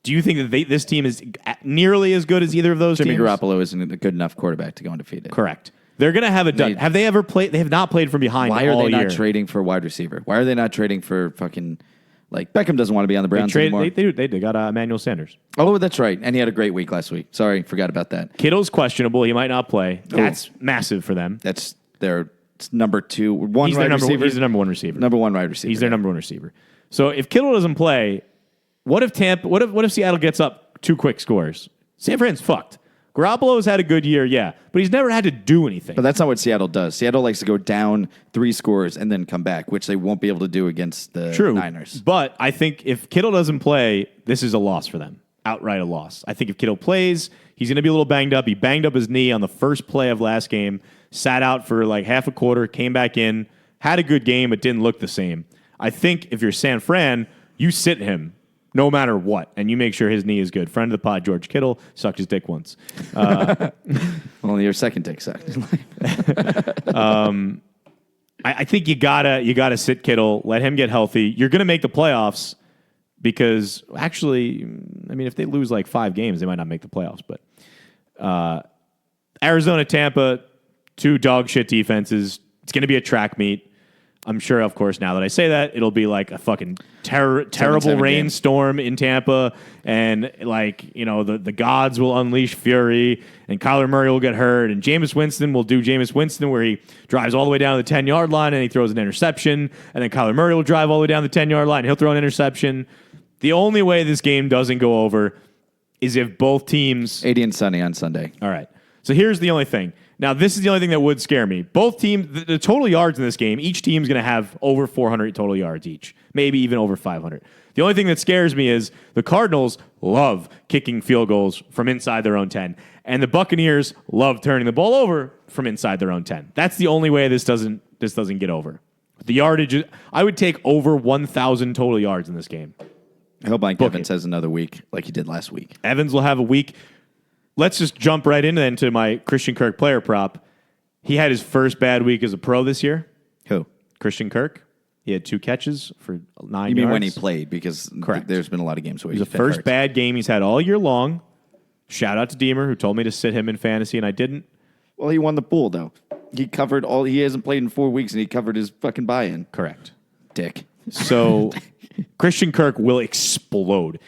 C: Do you think that this team is nearly as good as either of those
D: Jimmy
C: teams?
D: Garoppolo isn't a good enough quarterback to go undefeated.
C: Correct. They're going to have it done. Have they ever played? They have not played from behind all year.
D: Why are they not trading for wide receiver? Why are they not trading for fucking... Like, Beckham doesn't want to be on the Browns anymore.
C: They got Emmanuel Sanders.
D: Oh, that's right. And he had a great week last week. Sorry, forgot about that.
C: Kittle's questionable. He might not play. That's massive for them.
D: That's their number 2.
C: He's their number one receiver.
D: Number 1 wide receiver.
C: He's their number 1 receiver. So if Kittle doesn't play, what if Seattle gets up 2 quick scores? San Fran's fucked. Garoppolo's had a good year, yeah, but he's never had to do anything.
D: But that's not what Seattle does. Seattle likes to go down 3 scores and then come back, which they won't be able to do against the Niners.
C: But I think if Kittle doesn't play, this is a loss for them. Outright a loss. I think if Kittle plays, he's going to be a little banged up. He banged up his knee on the first play of last game, sat out for like half a quarter, came back in, had a good game but didn't look the same. I think if you're San Fran, you sit him no matter what, and you make sure his knee is good. Friend of the pod, George Kittle, sucked his dick once.
D: Only your second dick sucked.
C: I think you gotta sit Kittle, let him get healthy. You're gonna make the playoffs because actually, I mean, if they lose like 5 games, they might not make the playoffs. But Arizona, Tampa, 2 dog shit defenses. It's gonna be a track meet. I'm sure, of course, now that I say that, it'll be like a fucking terrible rainstorm in Tampa, and the gods will unleash fury, and Kyler Murray will get hurt, and Jameis Winston will do Jameis Winston, where he drives all the way down to the 10-yard line and he throws an interception, and then Kyler Murray will drive all the way down the 10-yard line and he'll throw an interception. The only way this game doesn't go over is if both teams...
D: 80 and sunny on Sunday.
C: All right. So here's the only thing. Now, this is the only thing that would scare me. Both teams, the total yards in this game, each team's going to have over 400 total yards each, maybe even over 500. The only thing that scares me is the Cardinals love kicking field goals from inside their own 10, and the Buccaneers love turning the ball over from inside their own 10. That's the only way this doesn't get over. The yardage, I would take over 1,000 total yards in this game.
D: I hope Mike Evans has another week like he did last week.
C: Evans will have a week. Let's just jump right into my Christian Kirk player prop. He had his first bad week as a pro this year.
D: Who?
C: Christian Kirk. He had 2 catches for 9 yards.
D: You mean when he played? Because
C: Correct.
D: There's been a lot of games where
C: it was the first bad game he's had all year long. Shout out to Deemer, who told me to sit him in fantasy, and I didn't.
D: Well, he won the pool, though. He covered all. He hasn't played in 4 weeks, and he covered his fucking buy-in.
C: Correct.
D: Dick.
C: So Christian Kirk will explode.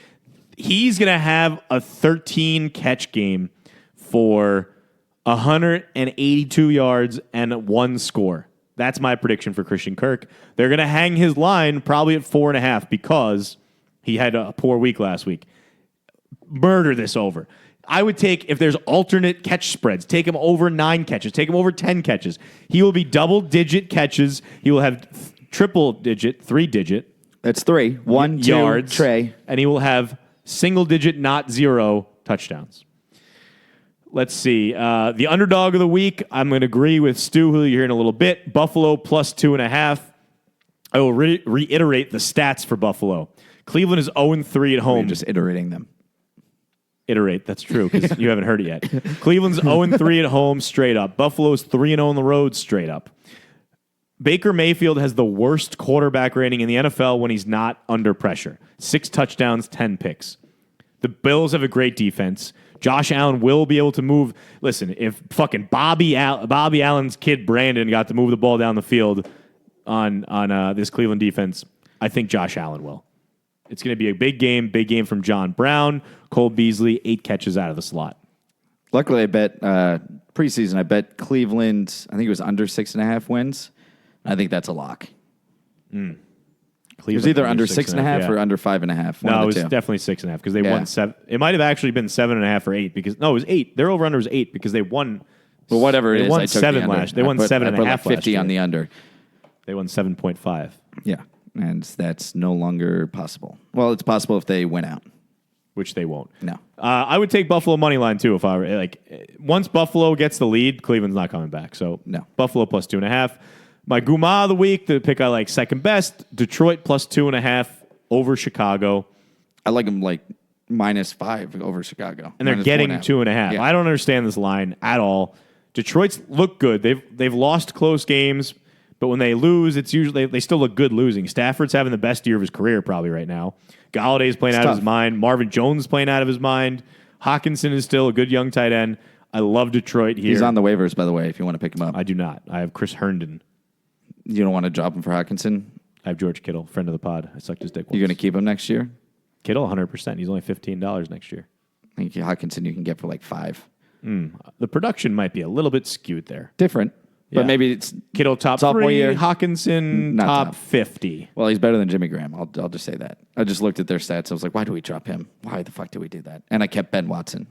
C: He's going to have a 13-catch game for 182 yards and 1 score. That's my prediction for Christian Kirk. They're going to hang his line probably at 4.5 because he had a poor week last week. Murder this over. I would take, if there's alternate catch spreads, take him over 9 catches, take him over 10 catches. He will be double-digit catches. He will have triple-digit, 3-digit.
D: That's 3. 1, 2,
C: yards.
D: Trey.
C: And he will have single-digit, not 0 touchdowns. Let's see. The underdog of the week, I'm going to agree with Stu, who you're hearing a little bit. Buffalo plus 2.5. I will reiterate the stats for Buffalo. Cleveland is 0-3 at home.
D: You're just iterating them.
C: Iterate, that's true, because you haven't heard it yet. Cleveland's 0-3 at home, straight up. Buffalo's 3-0 on the road, straight up. Baker Mayfield has the worst quarterback rating in the NFL when he's not under pressure. 6 touchdowns, 10 picks. The Bills have a great defense. Josh Allen will be able to move. Listen, if fucking Bobby Allen's kid Brandon got to move the ball down the field on this Cleveland defense, I think Josh Allen will. It's going to be a big game from John Brown. Cole Beasley, 8 catches out of the slot.
D: Luckily, I bet preseason, I bet Cleveland, I think it was under 6.5 wins. I think that's a lock. It was either under 6.5 or under 5.5.
C: No, it was definitely 6.5 because they won 7. It might have actually been 7.5 or 8 because no, it was 8. Their over under was 8 because they won.
D: But whatever it is,
C: won
D: I took
C: 7
D: the under.
C: last. They won 7.5
D: I put like
C: last
D: 50
C: year.
D: on the under.
C: They won 7.5.
D: Yeah, and that's no longer possible. Well, it's possible if they win out,
C: which they won't.
D: No,
C: I would take Buffalo money line too if I were once Buffalo gets the lead, Cleveland's not coming back. So
D: no,
C: Buffalo plus 2.5. My Guma of the week, the pick I like second best, Detroit plus 2.5 over Chicago.
D: I like them like -5 over Chicago.
C: And they're getting 2.5. Yeah. I don't understand this line at all. Detroit's look good. They've lost close games, but when they lose, it's usually they still look good losing. Stafford's having the best year of his career probably right now. Galladay's playing out of his mind. Marvin Jones is playing out of his mind. Hawkinson is still a good young tight end. I love Detroit here.
D: He's on the waivers, by the way, if you want to pick him up.
C: I do not. I have Chris Herndon.
D: You don't want to drop him for Hawkinson?
C: I have George Kittle, friend of the pod. I sucked his dick once.
D: You're going to keep him next year?
C: Kittle, 100%. He's only $15 next year.
D: I think Hawkinson you can get for like 5.
C: The production might be a little bit skewed there.
D: Different.
C: Yeah.
D: But maybe it's
C: Kittle top
D: sophomore
C: 3,
D: year.
C: Hawkinson top 50.
D: Well, he's better than Jimmy Graham. I'll just say that. I just looked at their stats. I was like, why do we drop him? Why the fuck did we do that? And I kept Ben Watson.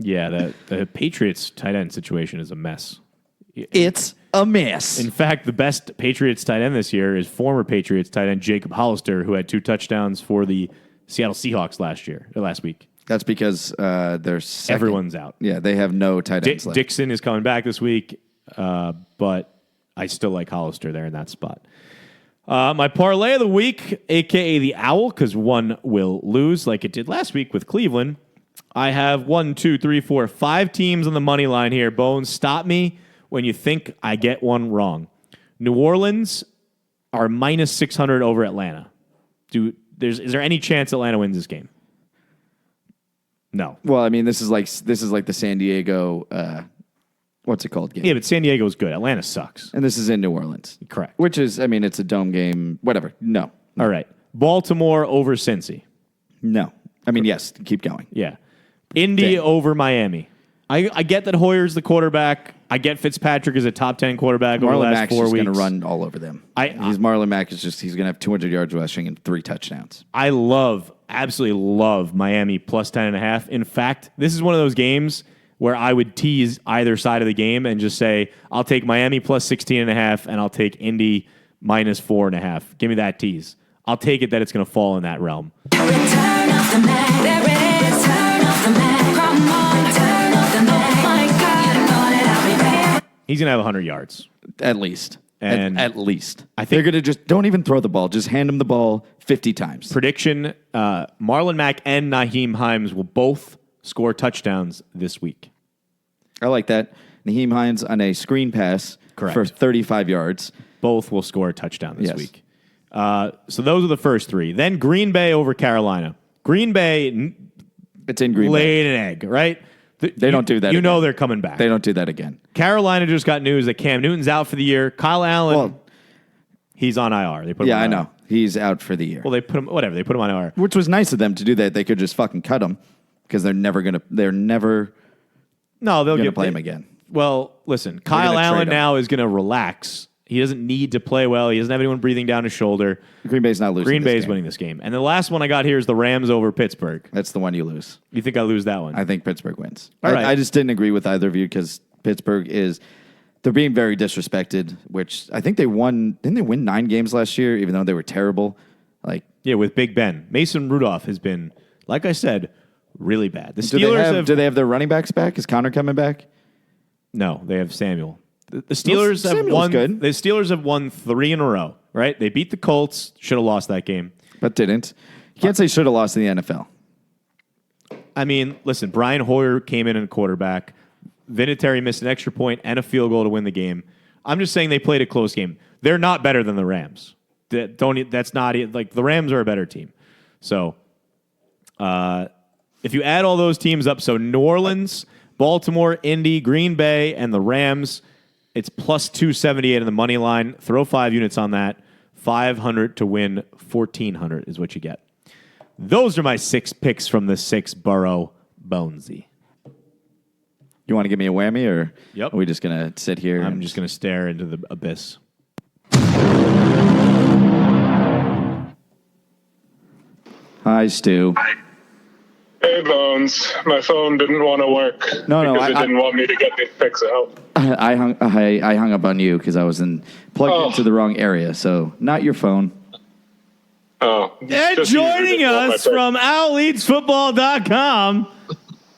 C: Yeah, the Patriots tight end situation is a mess.
D: It's a mess.
C: In fact, the best Patriots tight end this year is former Patriots tight end Jacob Hollister, who had 2 touchdowns for the Seattle Seahawks last week.
D: That's because they're second.
C: Everyone's out.
D: Yeah, they have no tight ends left.
C: Dixon is coming back this week, but I still like Hollister there in that spot. My parlay of the week, a.k.a. the Owl, because one will lose like it did last week with Cleveland. I have 5 teams on the money line here. Bones, stop me when you think I get one wrong. New Orleans are minus 600 over Atlanta. Is there any chance Atlanta wins this game? No.
D: Well, I mean, this is like the San Diego, what's it called? Game.
C: Yeah, but San Diego's good. Atlanta sucks.
D: And this is in New Orleans.
C: Correct.
D: Which is, I mean, it's a dome game, whatever. No.
C: All right. Baltimore over Cincy.
D: No. I mean, yes, keep going.
C: Yeah. Indy over Miami. I get that Hoyer's the quarterback. I get Fitzpatrick is a top 10 quarterback over the last
D: Mack's
C: 4 weeks.
D: Marlon Mack's just going to run all over them. Marlon Mack is just, he's going to have 200 yards rushing and 3 touchdowns.
C: I absolutely love Miami plus 10.5. In fact, this is one of those games where I would tease either side of the game and just say, I'll take Miami plus 16.5 and I'll take Indy minus 4.5. Give me that tease. I'll take it that it's going to fall in that realm.
B: Turn off the Mac, there it is. Turn off the Mac, come on, turn off the Mac. My God, you know that I'll be back.
C: He's going to have 100 yards.
D: At least.
C: And
D: at least.
C: I think
D: they're going to just don't even throw the ball. Just hand him the ball 50 times.
C: Prediction, Marlon Mack and Nyheim Hines will both score touchdowns this week.
D: I like that. Nyheim Hines on a screen pass for 35 yards.
C: Both will score a touchdown this week. So those are the first 3. Then Green Bay over Carolina. Green Bay
D: it's in Green
C: laid
D: Bay.
C: an egg, right?
D: They don't do that
C: You
D: again.
C: know they're coming back.
D: They don't do that again.
C: Carolina just got news that Cam Newton's out for the year. Kyle Allen, he's on IR. They put him on
D: I
C: IR.
D: know. He's out for the year.
C: Well, they put him on IR.
D: Which was nice of them to do that. They could just fucking cut him because they're never going to play him again.
C: Well, listen, Kyle Allen now is going to relax. He doesn't need to play well. He doesn't have anyone breathing down his shoulder.
D: Green Bay's not losing.
C: Green Bay's winning this game. And the last one I got here is the Rams over Pittsburgh.
D: That's the one you lose.
C: You think I lose that one?
D: I think Pittsburgh wins.
C: All right.
D: I just didn't agree with either of you because Pittsburgh they're being very disrespected, which I think they won. Didn't they win 9 games last year, even though they were terrible?
C: Yeah, with Big Ben. Mason Rudolph has been, like I said, really bad. The Steelers
D: do they have their running backs back? Is Connor coming back?
C: No, they have Samuel. The Steelers have
D: Samuel's
C: won.
D: good.
C: The Steelers have won 3 in a row. Right? They beat the Colts. Should have lost that game,
D: but didn't. You can't say should have lost in the NFL.
C: I mean, listen. Brian Hoyer came in quarterback. Vinatieri missed an extra point and a field goal to win the game. I'm just saying they played a close game. They're not better than the Rams. That's not like the Rams are a better team. So, if you add all those teams up, so New Orleans, Baltimore, Indy, Green Bay, and the Rams, it's plus 278 on the money line. Throw 5 units on that. 500 to win 1,400 is what you get. Those are my 6 picks from the 6 borough Bonesy.
D: You want to give me a whammy, or
C: Yep.
D: are we just going to sit here?
C: I'm just going to stare into the abyss.
D: Hi, Stu.
E: Hey, Bones. My phone didn't want to work because it didn't want me to get these picks out.
D: I hung up on you because I was plugged into the wrong area. So not your phone.
E: Oh.
C: And joining us from OwlEatsFootball.com,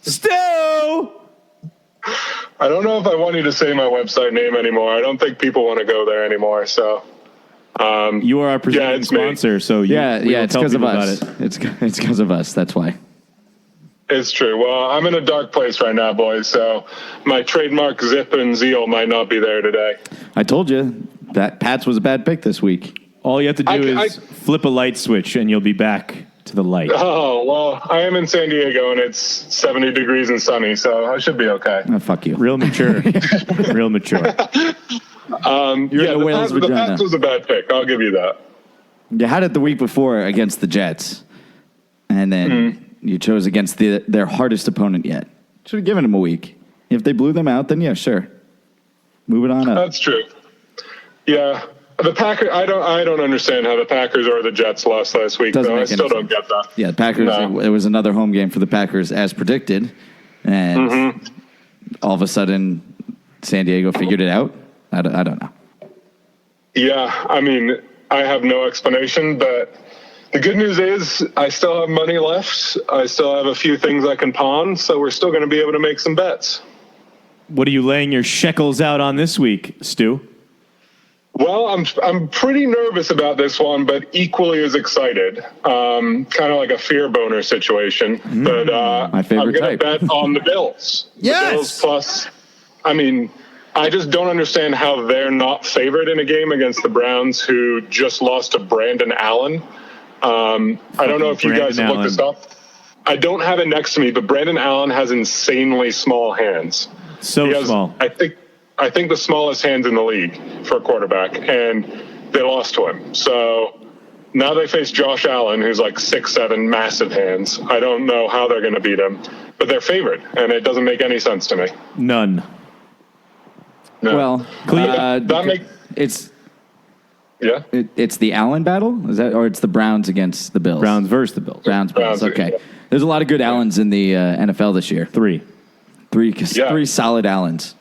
C: Stu.
E: I don't know if I want you to say my website name anymore. I don't think people want to go there anymore. So.
C: You are our presenting sponsor, so
D: it's because of us. It's because of us. That's why.
E: It's true. Well, I'm in a dark place right now, boys. So my trademark zip and zeal might not be there today.
D: I told you that Pats was a bad pick this week.
C: All you have to do is flip a light switch, and you'll be back to the light.
E: Oh, well, I am in San Diego, and it's 70 degrees and sunny, so I should be okay.
D: Oh, fuck you.
C: Real mature. Real mature.
E: The Pats was a bad pick. I'll give you that.
D: You had it the week before against the Jets, and then you chose against their hardest opponent yet. Should have given them a week. If they blew them out, then yeah, sure. Move it on up.
E: That's true. Yeah. The Packers, I don't understand how the Packers or the Jets lost last week, though. I still don't get that.
D: Yeah, the Packers, it was another home game for the Packers as predicted. And all of a sudden, San Diego figured it out. I don't know.
E: Yeah, I mean, I have no explanation, but the good news is I still have money left. I still have a few things I can pawn, so we're still going to be able to make some bets.
C: What are you laying your shekels out on this week, Stu?
E: Well, I'm pretty nervous about this one, but equally as excited. Kind of like a fear boner situation. But
D: My favorite
E: I'm going to
D: type.
E: bet on the Bills.
F: Yes!
E: The Bills plus. I mean, I just don't understand how they're not favored in a game against the Browns, who just lost to Brandon Allen. I don't know if you guys have looked this up. I don't have it next to me, but Brandon Allen has insanely small hands.
C: So small.
E: I think the smallest hands in the league for a quarterback, and they lost to him. So now they face Josh Allen, who's like 6'7", massive hands. I don't know how they're going to beat him, but they're favored, and it doesn't make any sense to me.
C: None.
E: No.
D: Well, it's
E: yeah.
D: it's the Allen battle, is that, or it's the Browns against the Bills?
C: Browns versus the Bills.
D: Browns. Okay.
E: Yeah.
D: There's a lot of good Allens in the NFL this year.
C: Three.
D: Three solid Allens.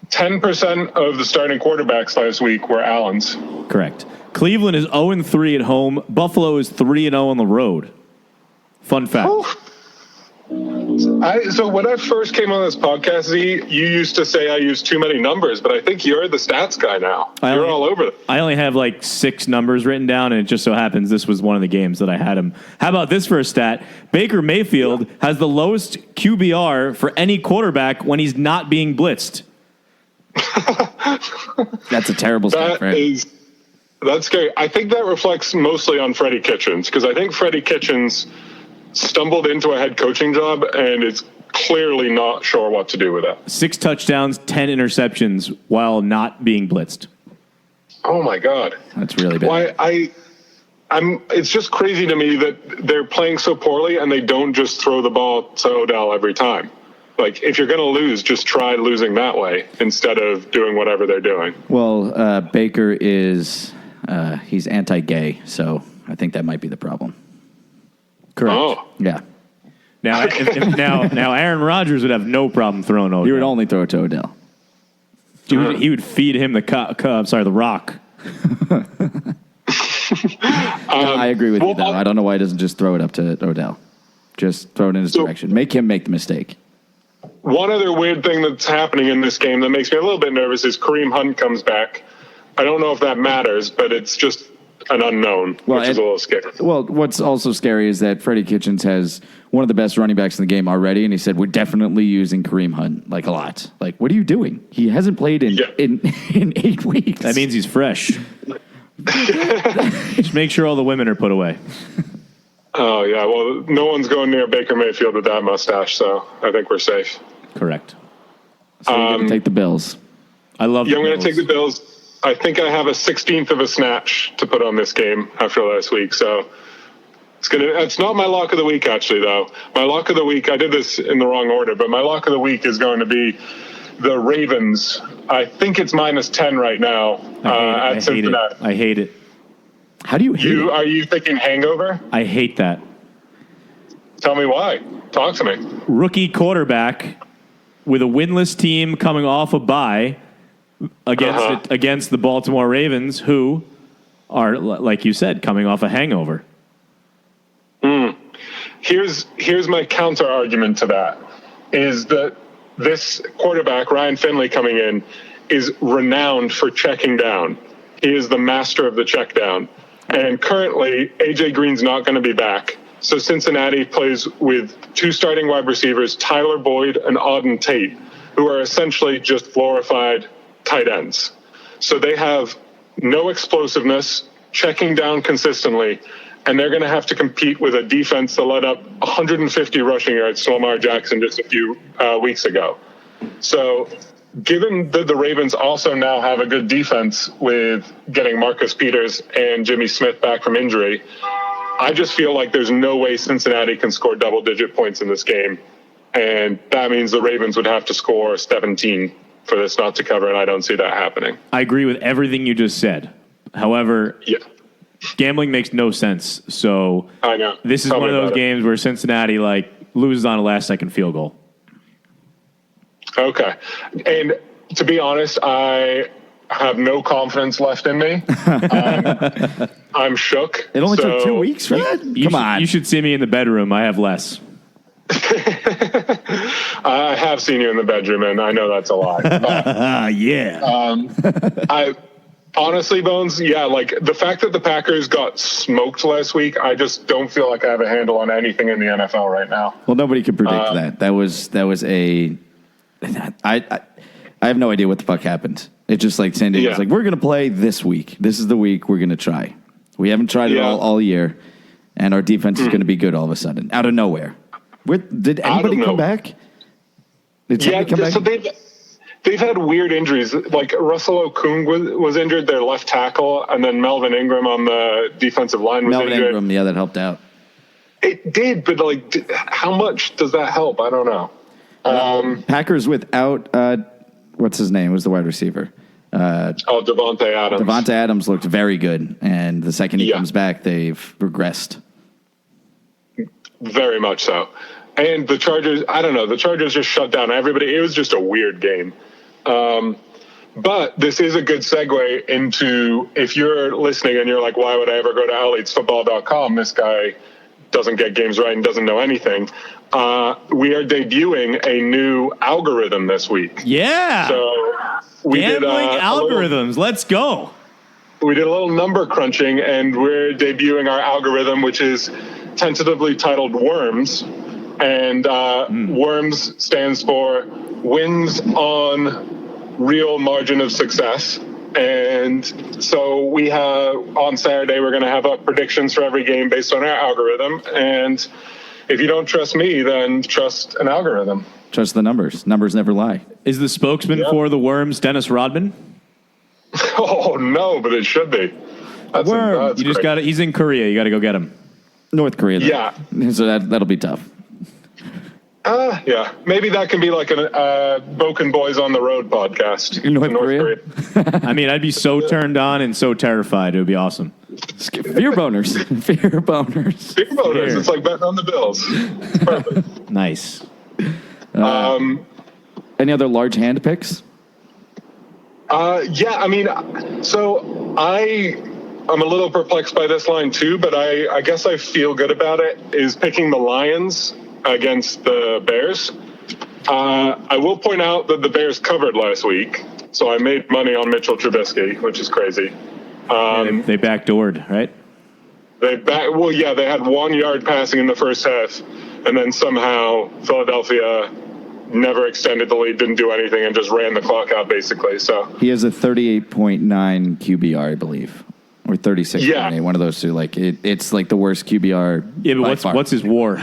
E: 10% of the starting quarterbacks last week were Allens.
C: Correct. Cleveland is 0-3 at home. Buffalo is 3-0 on the road. Fun fact.
E: So when I first came on this podcast, Z, you used to say I use too many numbers, but I think you're the stats guy now. You're all over it.
C: I only have like 6 numbers written down, and it just so happens this was one of the games that I had him. How about this for a stat? Baker Mayfield has the lowest QBR for any quarterback when he's not being blitzed.
D: That's a terrible stat, right?
E: That's scary. I think that reflects mostly on Freddie Kitchens, because I think Freddie Kitchens stumbled into a head coaching job and is clearly not sure what to do with it. 6
C: touchdowns, 10 interceptions while not being blitzed.
E: Oh my God.
D: That's really bad.
E: It's just crazy to me that they're playing so poorly and they don't just throw the ball to Odell every time. Like, if you're going to lose, just try losing that way instead of doing whatever they're doing.
D: Well, Baker is, he's anti-gay, so I think that might be the problem.
C: Correct.
E: Oh.
D: Yeah.
C: Now, now Aaron Rodgers would have no problem throwing Odell.
D: He would only throw it to Odell.
C: He would feed him the rock.
D: I agree with you, though. I don't know why he doesn't just throw it up to Odell. Just throw it in his direction. Make him make the mistake.
E: One other weird thing that's happening in this game that makes me a little bit nervous is Kareem Hunt comes back. I don't know if that matters, but it's just an unknown, which is a little scary.
D: Well, what's also scary is that Freddie Kitchens has one of the best running backs in the game already, and he said, we're definitely using Kareem Hunt, like, a lot. Like, what are you doing? He hasn't played in 8 weeks.
C: That means he's fresh. Just make sure all the women are put away.
E: Oh, yeah. Well, no one's going near Baker Mayfield with that mustache, so I think we're safe.
C: Correct.
D: So you're going to take the Bills.
C: I love the
E: I'm going
C: Bills.
E: to take the Bills. I think I have a 16th of a snatch to put on this game after last week, so it's not my lock of the week, actually, though. My lock of the week, I did this in the wrong order, but my lock of the week is going to be the Ravens. I think it's -10 right now at Cincinnati.
C: I hate it.
D: How do you hate it?
E: Are you thinking hangover?
C: I hate that.
E: Tell me why. Talk to me.
C: Rookie quarterback with a winless team coming off a bye against the Baltimore Ravens, who are, like you said, coming off a hangover.
E: Here's my counter argument to that, is that this quarterback, Ryan Finley, coming in, is renowned for checking down. He is the master of the check down. And currently, A.J. Green's not going to be back. So Cincinnati plays with 2 starting wide receivers, Tyler Boyd and Auden Tate, who are essentially just glorified tight ends. So they have no explosiveness, checking down consistently, and they're going to have to compete with a defense that let up 150 rushing yards to Lamar Jackson just a few weeks ago. So given that the Ravens also now have a good defense with getting Marcus Peters and Jimmy Smith back from injury, I just feel like there's no way Cincinnati can score double-digit points in this game. And that means the Ravens would have to score 17 for this not to cover, and I don't see that happening.
C: I agree with everything you just said. However, gambling makes no sense. So
E: I know.
C: This is one of those games where Cincinnati loses on a last-second field goal.
E: Okay. And to be honest, I have no confidence left in me. I'm shook.
D: It only took 2 weeks for that? Come on.
C: You should see me in the bedroom. I have less.
E: I have seen you in the bedroom, and I know that's a lie.
C: Yeah.
E: Honestly, Bones, yeah, like the fact that the Packers got smoked last week, I just don't feel like I have a handle on anything in the NFL right now.
D: Well, nobody could predict that. That was a. I have no idea what the fuck happened. It's just like San Diego's like, we're going to play this week. This is the week we're going to try. We haven't tried it all year, and our defense is going to be good all of a sudden, out of nowhere. Did anybody come back? Did somebody come back?
E: So they've had weird injuries. Like Russell Okung was injured, their left tackle, and then Melvin Ingram on the defensive line was
D: Melvin
E: injured.
D: Ingram, yeah, that helped out.
E: It did, but like, how much does that help? I don't know.
D: Packers without what's his name? Was the wide receiver?
E: Devontae Adams.
D: Devontae Adams looked very good, and the second he comes back, they've regressed.
E: Very much so. And the Chargers, I don't know, the Chargers just shut down everybody. It was just a weird game. But this is a good segue into, if you're listening and you're like, why would I ever go to alleysfootball.com? This guy doesn't get games right and doesn't know anything. We are debuting a new algorithm this week.
C: Yeah.
E: So we
C: Gambling
E: did
C: algorithms. Let's go.
E: We did a little number crunching, and we're debuting our algorithm, which is tentatively titled Worms. And Worms stands for Wins on Real Margin of Success. And so we have, on Saturday, we're going to have up predictions for every game based on our algorithm. And if you don't trust me, then trust an algorithm.
D: Trust the numbers. Numbers never lie.
C: Is the spokesman for the Worms Dennis Rodman?
E: Oh, no, but it should be. That's
C: You just got to, he's in Korea. You got to go get him.
D: North Korea, though.
E: Yeah.
D: So that'll be tough.
E: Yeah. Maybe that can be like a Boken Boys on the Road podcast.
D: In North Korea?
C: I mean, I'd be so turned on and so terrified. It would be awesome.
D: Fear boners. Fear boners.
E: Fear boners. It's like betting on the Bills. It's perfect.
C: Nice.
D: Any other large hand picks?
E: Yeah, I mean, so I'm a little perplexed by this line too, but I guess I feel good about it, is picking the Lions against the Bears. I will point out that the Bears covered last week, so I made money on Mitchell Trubisky, which is crazy.
C: They backdoored, right?
E: They had 1 yard passing in the first half, and then somehow Philadelphia never extended the lead, didn't do anything, and just ran the clock out basically. So
D: he has a 38.9 QBR, I believe, or 36.8. One of those two. Like it's like the worst QBR.
C: Yeah, but what's his WAR?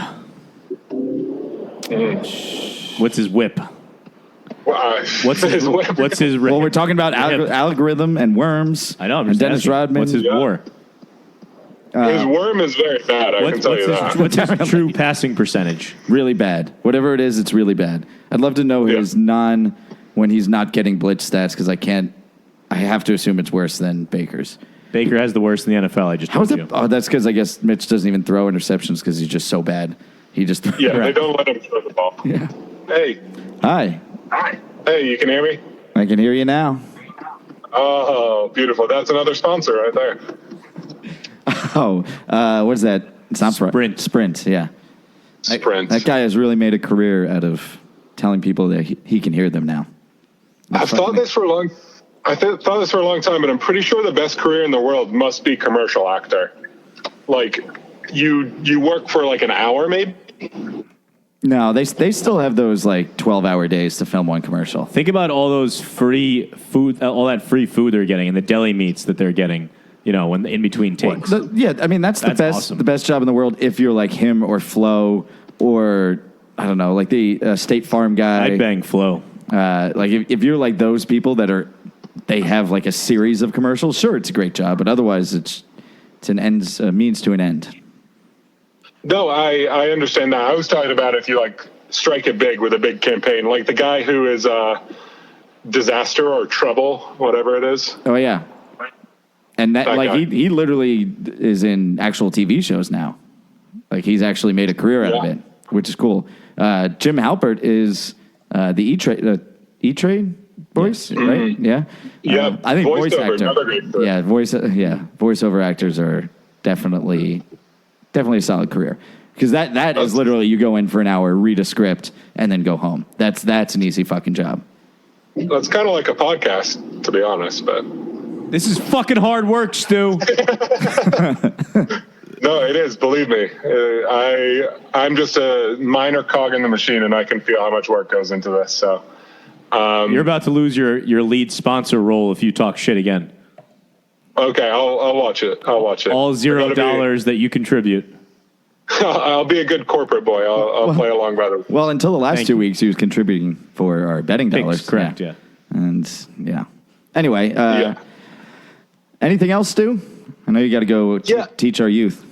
C: What's his whip? What's his
E: whip?
C: What's his?
D: Well, we're talking about algorithm and Worms.
C: I know. I'm
D: and
C: just
D: Dennis
C: asking.
D: Rodman.
C: What's his WAR?
E: His worm is very bad, I can tell you that.
C: What's his true passing percentage?
D: Really bad. Whatever it is, it's really bad. I'd love to know his when he's not getting blitz stats, because I have to assume it's worse than Baker's.
C: Baker has the worst in the NFL. I just told you.
D: Oh, that's because I guess Mitch doesn't even throw interceptions because he's just so bad. He just
E: they don't let him throw the ball.
D: Yeah.
E: Hey.
D: Hi.
E: Hey, you can hear me?
D: I can hear you now.
E: Oh, beautiful. That's another sponsor right there.
D: Oh, what is that? Sprint, yeah.
E: Sprint.
D: That guy has really made a career out of telling people that he can hear them now.
E: I've thought this for a long time, but I'm pretty sure the best career in the world must be commercial actor. Like, you work for like an hour, maybe?
D: No, they still have those like 12-hour days to film one commercial.
C: Think about all those free food, all that free food they're getting, and the deli meats that they're getting. You know, when in between takes.
D: I mean that's the best,
C: awesome.
D: The best job in the world. If you're like him or Flo or I don't know, like the State Farm guy.
C: I'd bang Flo.
D: Like if you're like those people that they have like a series of commercials. Sure, it's a great job, but otherwise it's an means to an end.
E: No, I understand that. I was talking about if you like strike it big with a big campaign, like the guy who is Disaster or Trouble, whatever it is.
D: Oh yeah. And that like
E: guy.
D: he literally is in actual TV shows now. Like he's actually made a career out of it, which is cool. Jim Halpert is the E-Trade voice, right? Yeah.
E: Yeah.
D: I think voice
E: voiceover,
D: actor.
E: another great career.
D: Yeah, voiceover actors are definitely a solid career. Because that is literally you go in for an hour, read a script, and then go home. That's an easy fucking job.
E: That's kind of like a podcast, to be honest, but
C: This is fucking hard work, Stu.
E: No, it is. Believe me, I'm just a minor cog in the machine, and I can feel how much work goes into this. So
C: You're about to lose your lead sponsor role if you talk shit again.
E: okay, I'll watch it. I'll watch it.
C: All $0 that you contribute.
E: I'll be a good corporate boy. I'll play along by the.
D: Well, until the last
C: Thank
D: 2
C: you.
D: weeks, he was contributing for our betting dollars.
C: Picks, correct, yeah.
D: And yeah. Anyway,
E: Yeah.
D: anything else, Stu? I know you got to go
E: Yeah.
D: teach our youth.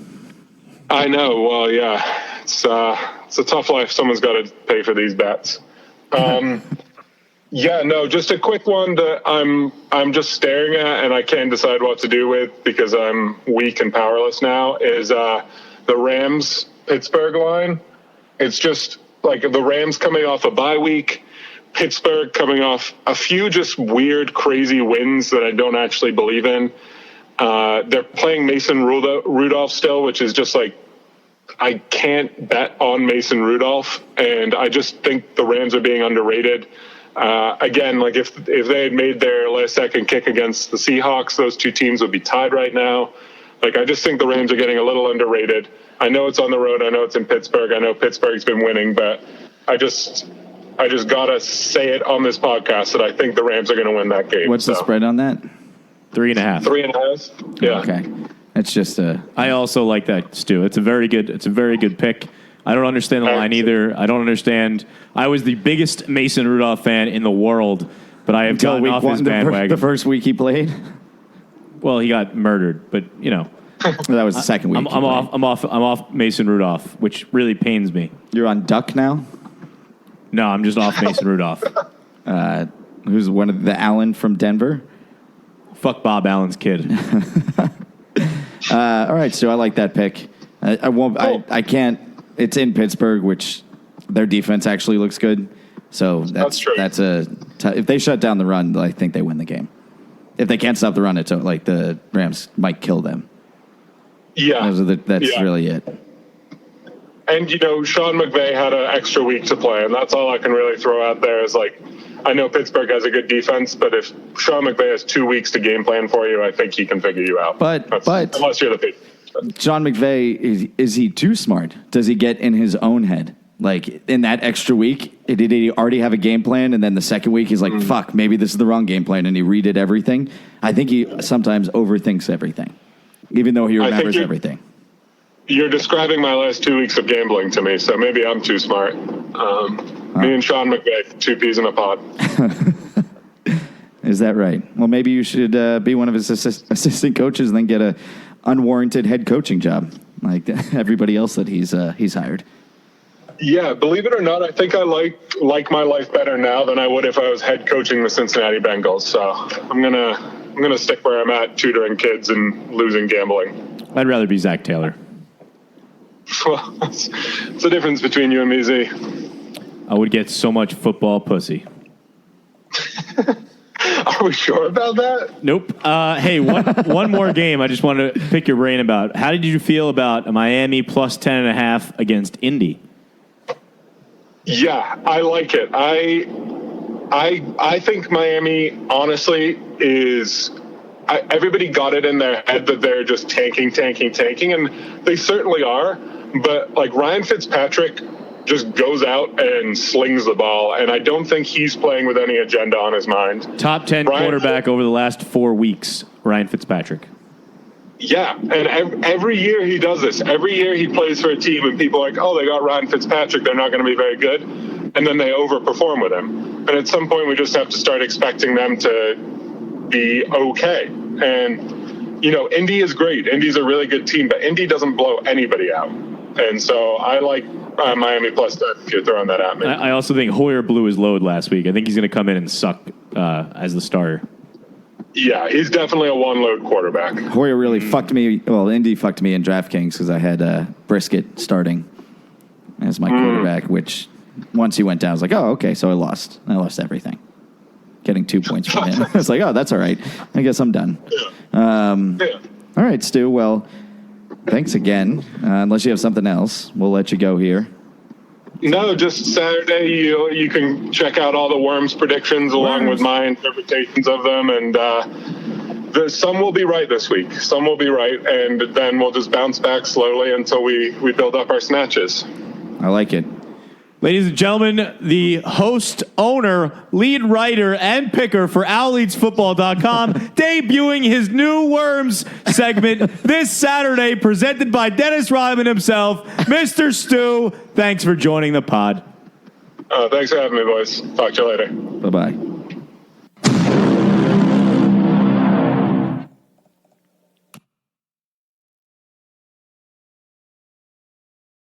E: I know. Well, yeah, it's a tough life. Someone's got to pay for these bets. Yeah, no, just a quick one that I'm just staring at and I can't decide what to do with because I'm weak and powerless now is the Rams Pittsburgh line. It's just like the Rams coming off a bye week, Pittsburgh coming off a few just weird, crazy wins that I don't actually believe in. They're playing Mason Rudolph still, which is just like, I can't bet on Mason Rudolph, and I just think the Rams are being underrated. Again, like if they had made their last second kick against the Seahawks, those two teams would be tied right now. Like, I just think the Rams are getting a little underrated. I know it's on the road. I know it's in Pittsburgh. I know Pittsburgh's been winning, but I just gotta say it on this podcast that I think the Rams are going to win that game.
D: What's the spread on that?
C: 3.5.
E: 3.5. Yeah.
D: Okay. It's just a.
C: I also like that, Stu. It's a very good pick. I don't understand the line either. I don't understand. I was the biggest Mason Rudolph fan in the world, but I have gotten off his bandwagon.
D: The first week he played.
C: Well, he got murdered, but you know.
D: That was the second week.
C: I'm off Mason Rudolph, which really pains me.
D: You're on Duck now.
C: No, I'm just off Mason Rudolph.
D: Who's one of the Allen from Denver?
C: Fuck Bob Allen's kid.
D: All right, so I like that pick. I won't. I can't. It's in Pittsburgh, which their defense actually looks good. So
E: That's true.
D: If they shut down the run, I think they win the game. If they can't stop the run, it's like the Rams might kill them.
E: Yeah.
D: That's really it.
E: And, Sean McVay had an extra week to play, and that's all I can really throw out there is, like, I know Pittsburgh has a good defense, but if Sean McVay has 2 weeks to game plan for you, I think he can figure you out.
D: But
E: unless you're the Patriots.
D: Sean McVay, is he too smart? Does he get in his own head? Like, in that extra week, did he already have a game plan, and then the second week he's like, fuck, maybe this is the wrong game plan, and he redid everything? I think he sometimes overthinks everything, even though he remembers everything.
E: You're describing my last 2 weeks of gambling to me, so maybe I'm too smart. Me and Sean McVay, two peas in a pod.
D: Is that right? Well, maybe you should be one of his assistant coaches and then get a unwarranted head coaching job like everybody else that he's hired.
E: Yeah, believe it or not, I think I like my life better now than I would if I was head coaching the Cincinnati Bengals. So I'm gonna stick where I'm at, tutoring kids and losing gambling.
C: I'd rather be Zach Taylor.
E: Well, it's the difference between you and me, Z.
C: I would get so much football pussy.
E: Are we sure about that?
C: Nope. Hey, one more game I just wanted to pick your brain about. How did you feel about Miami plus 10.5 against Indy?
E: Yeah, I like it. I think Miami, honestly, is... everybody got it in their head that they're just tanking, and they certainly are. But, like, Ryan Fitzpatrick just goes out and slings the ball, and I don't think he's playing with any agenda on his mind.
C: Top 10 quarterback over the last 4 weeks, Ryan Fitzpatrick.
E: Yeah, and every year he does this. Every year he plays for a team, and people are like, oh, they got Ryan Fitzpatrick, they're not going to be very good. And then they overperform with him. And at some point, we just have to start expecting them to be okay. And, Indy is great. Indy's a really good team, but Indy doesn't blow anybody out. And so I like Miami plus 10 if you're throwing that at me.
C: I also think Hoyer blew his load last week. I think he's going to come in and suck as the starter.
E: Yeah, he's definitely a one-load quarterback.
D: Hoyer really fucked me. Well, Indy fucked me in DraftKings because I had Brisket starting as my quarterback, which once he went down, I was like, oh, okay, so I lost. I lost everything. Getting 2 points from him. I was like, oh, that's all right. I guess I'm done.
E: Yeah.
D: All right, Stu. Well, thanks again. Unless you have something else, we'll let you go here.
E: No, just Saturday. You can check out all the Worms predictions along with my interpretations of them, and Some will be right this week. Some will be right, and then we'll just bounce back slowly until we build up our snatches.
D: I like it.
C: Ladies and gentlemen, the host, owner, lead writer, and picker for OwlEatsFootball.com debuting his new Worms segment this Saturday, presented by Dennis Rodman himself, Mr. Stu. Thanks for joining the pod.
E: Thanks for having me, boys. Talk to you later.
D: Bye-bye.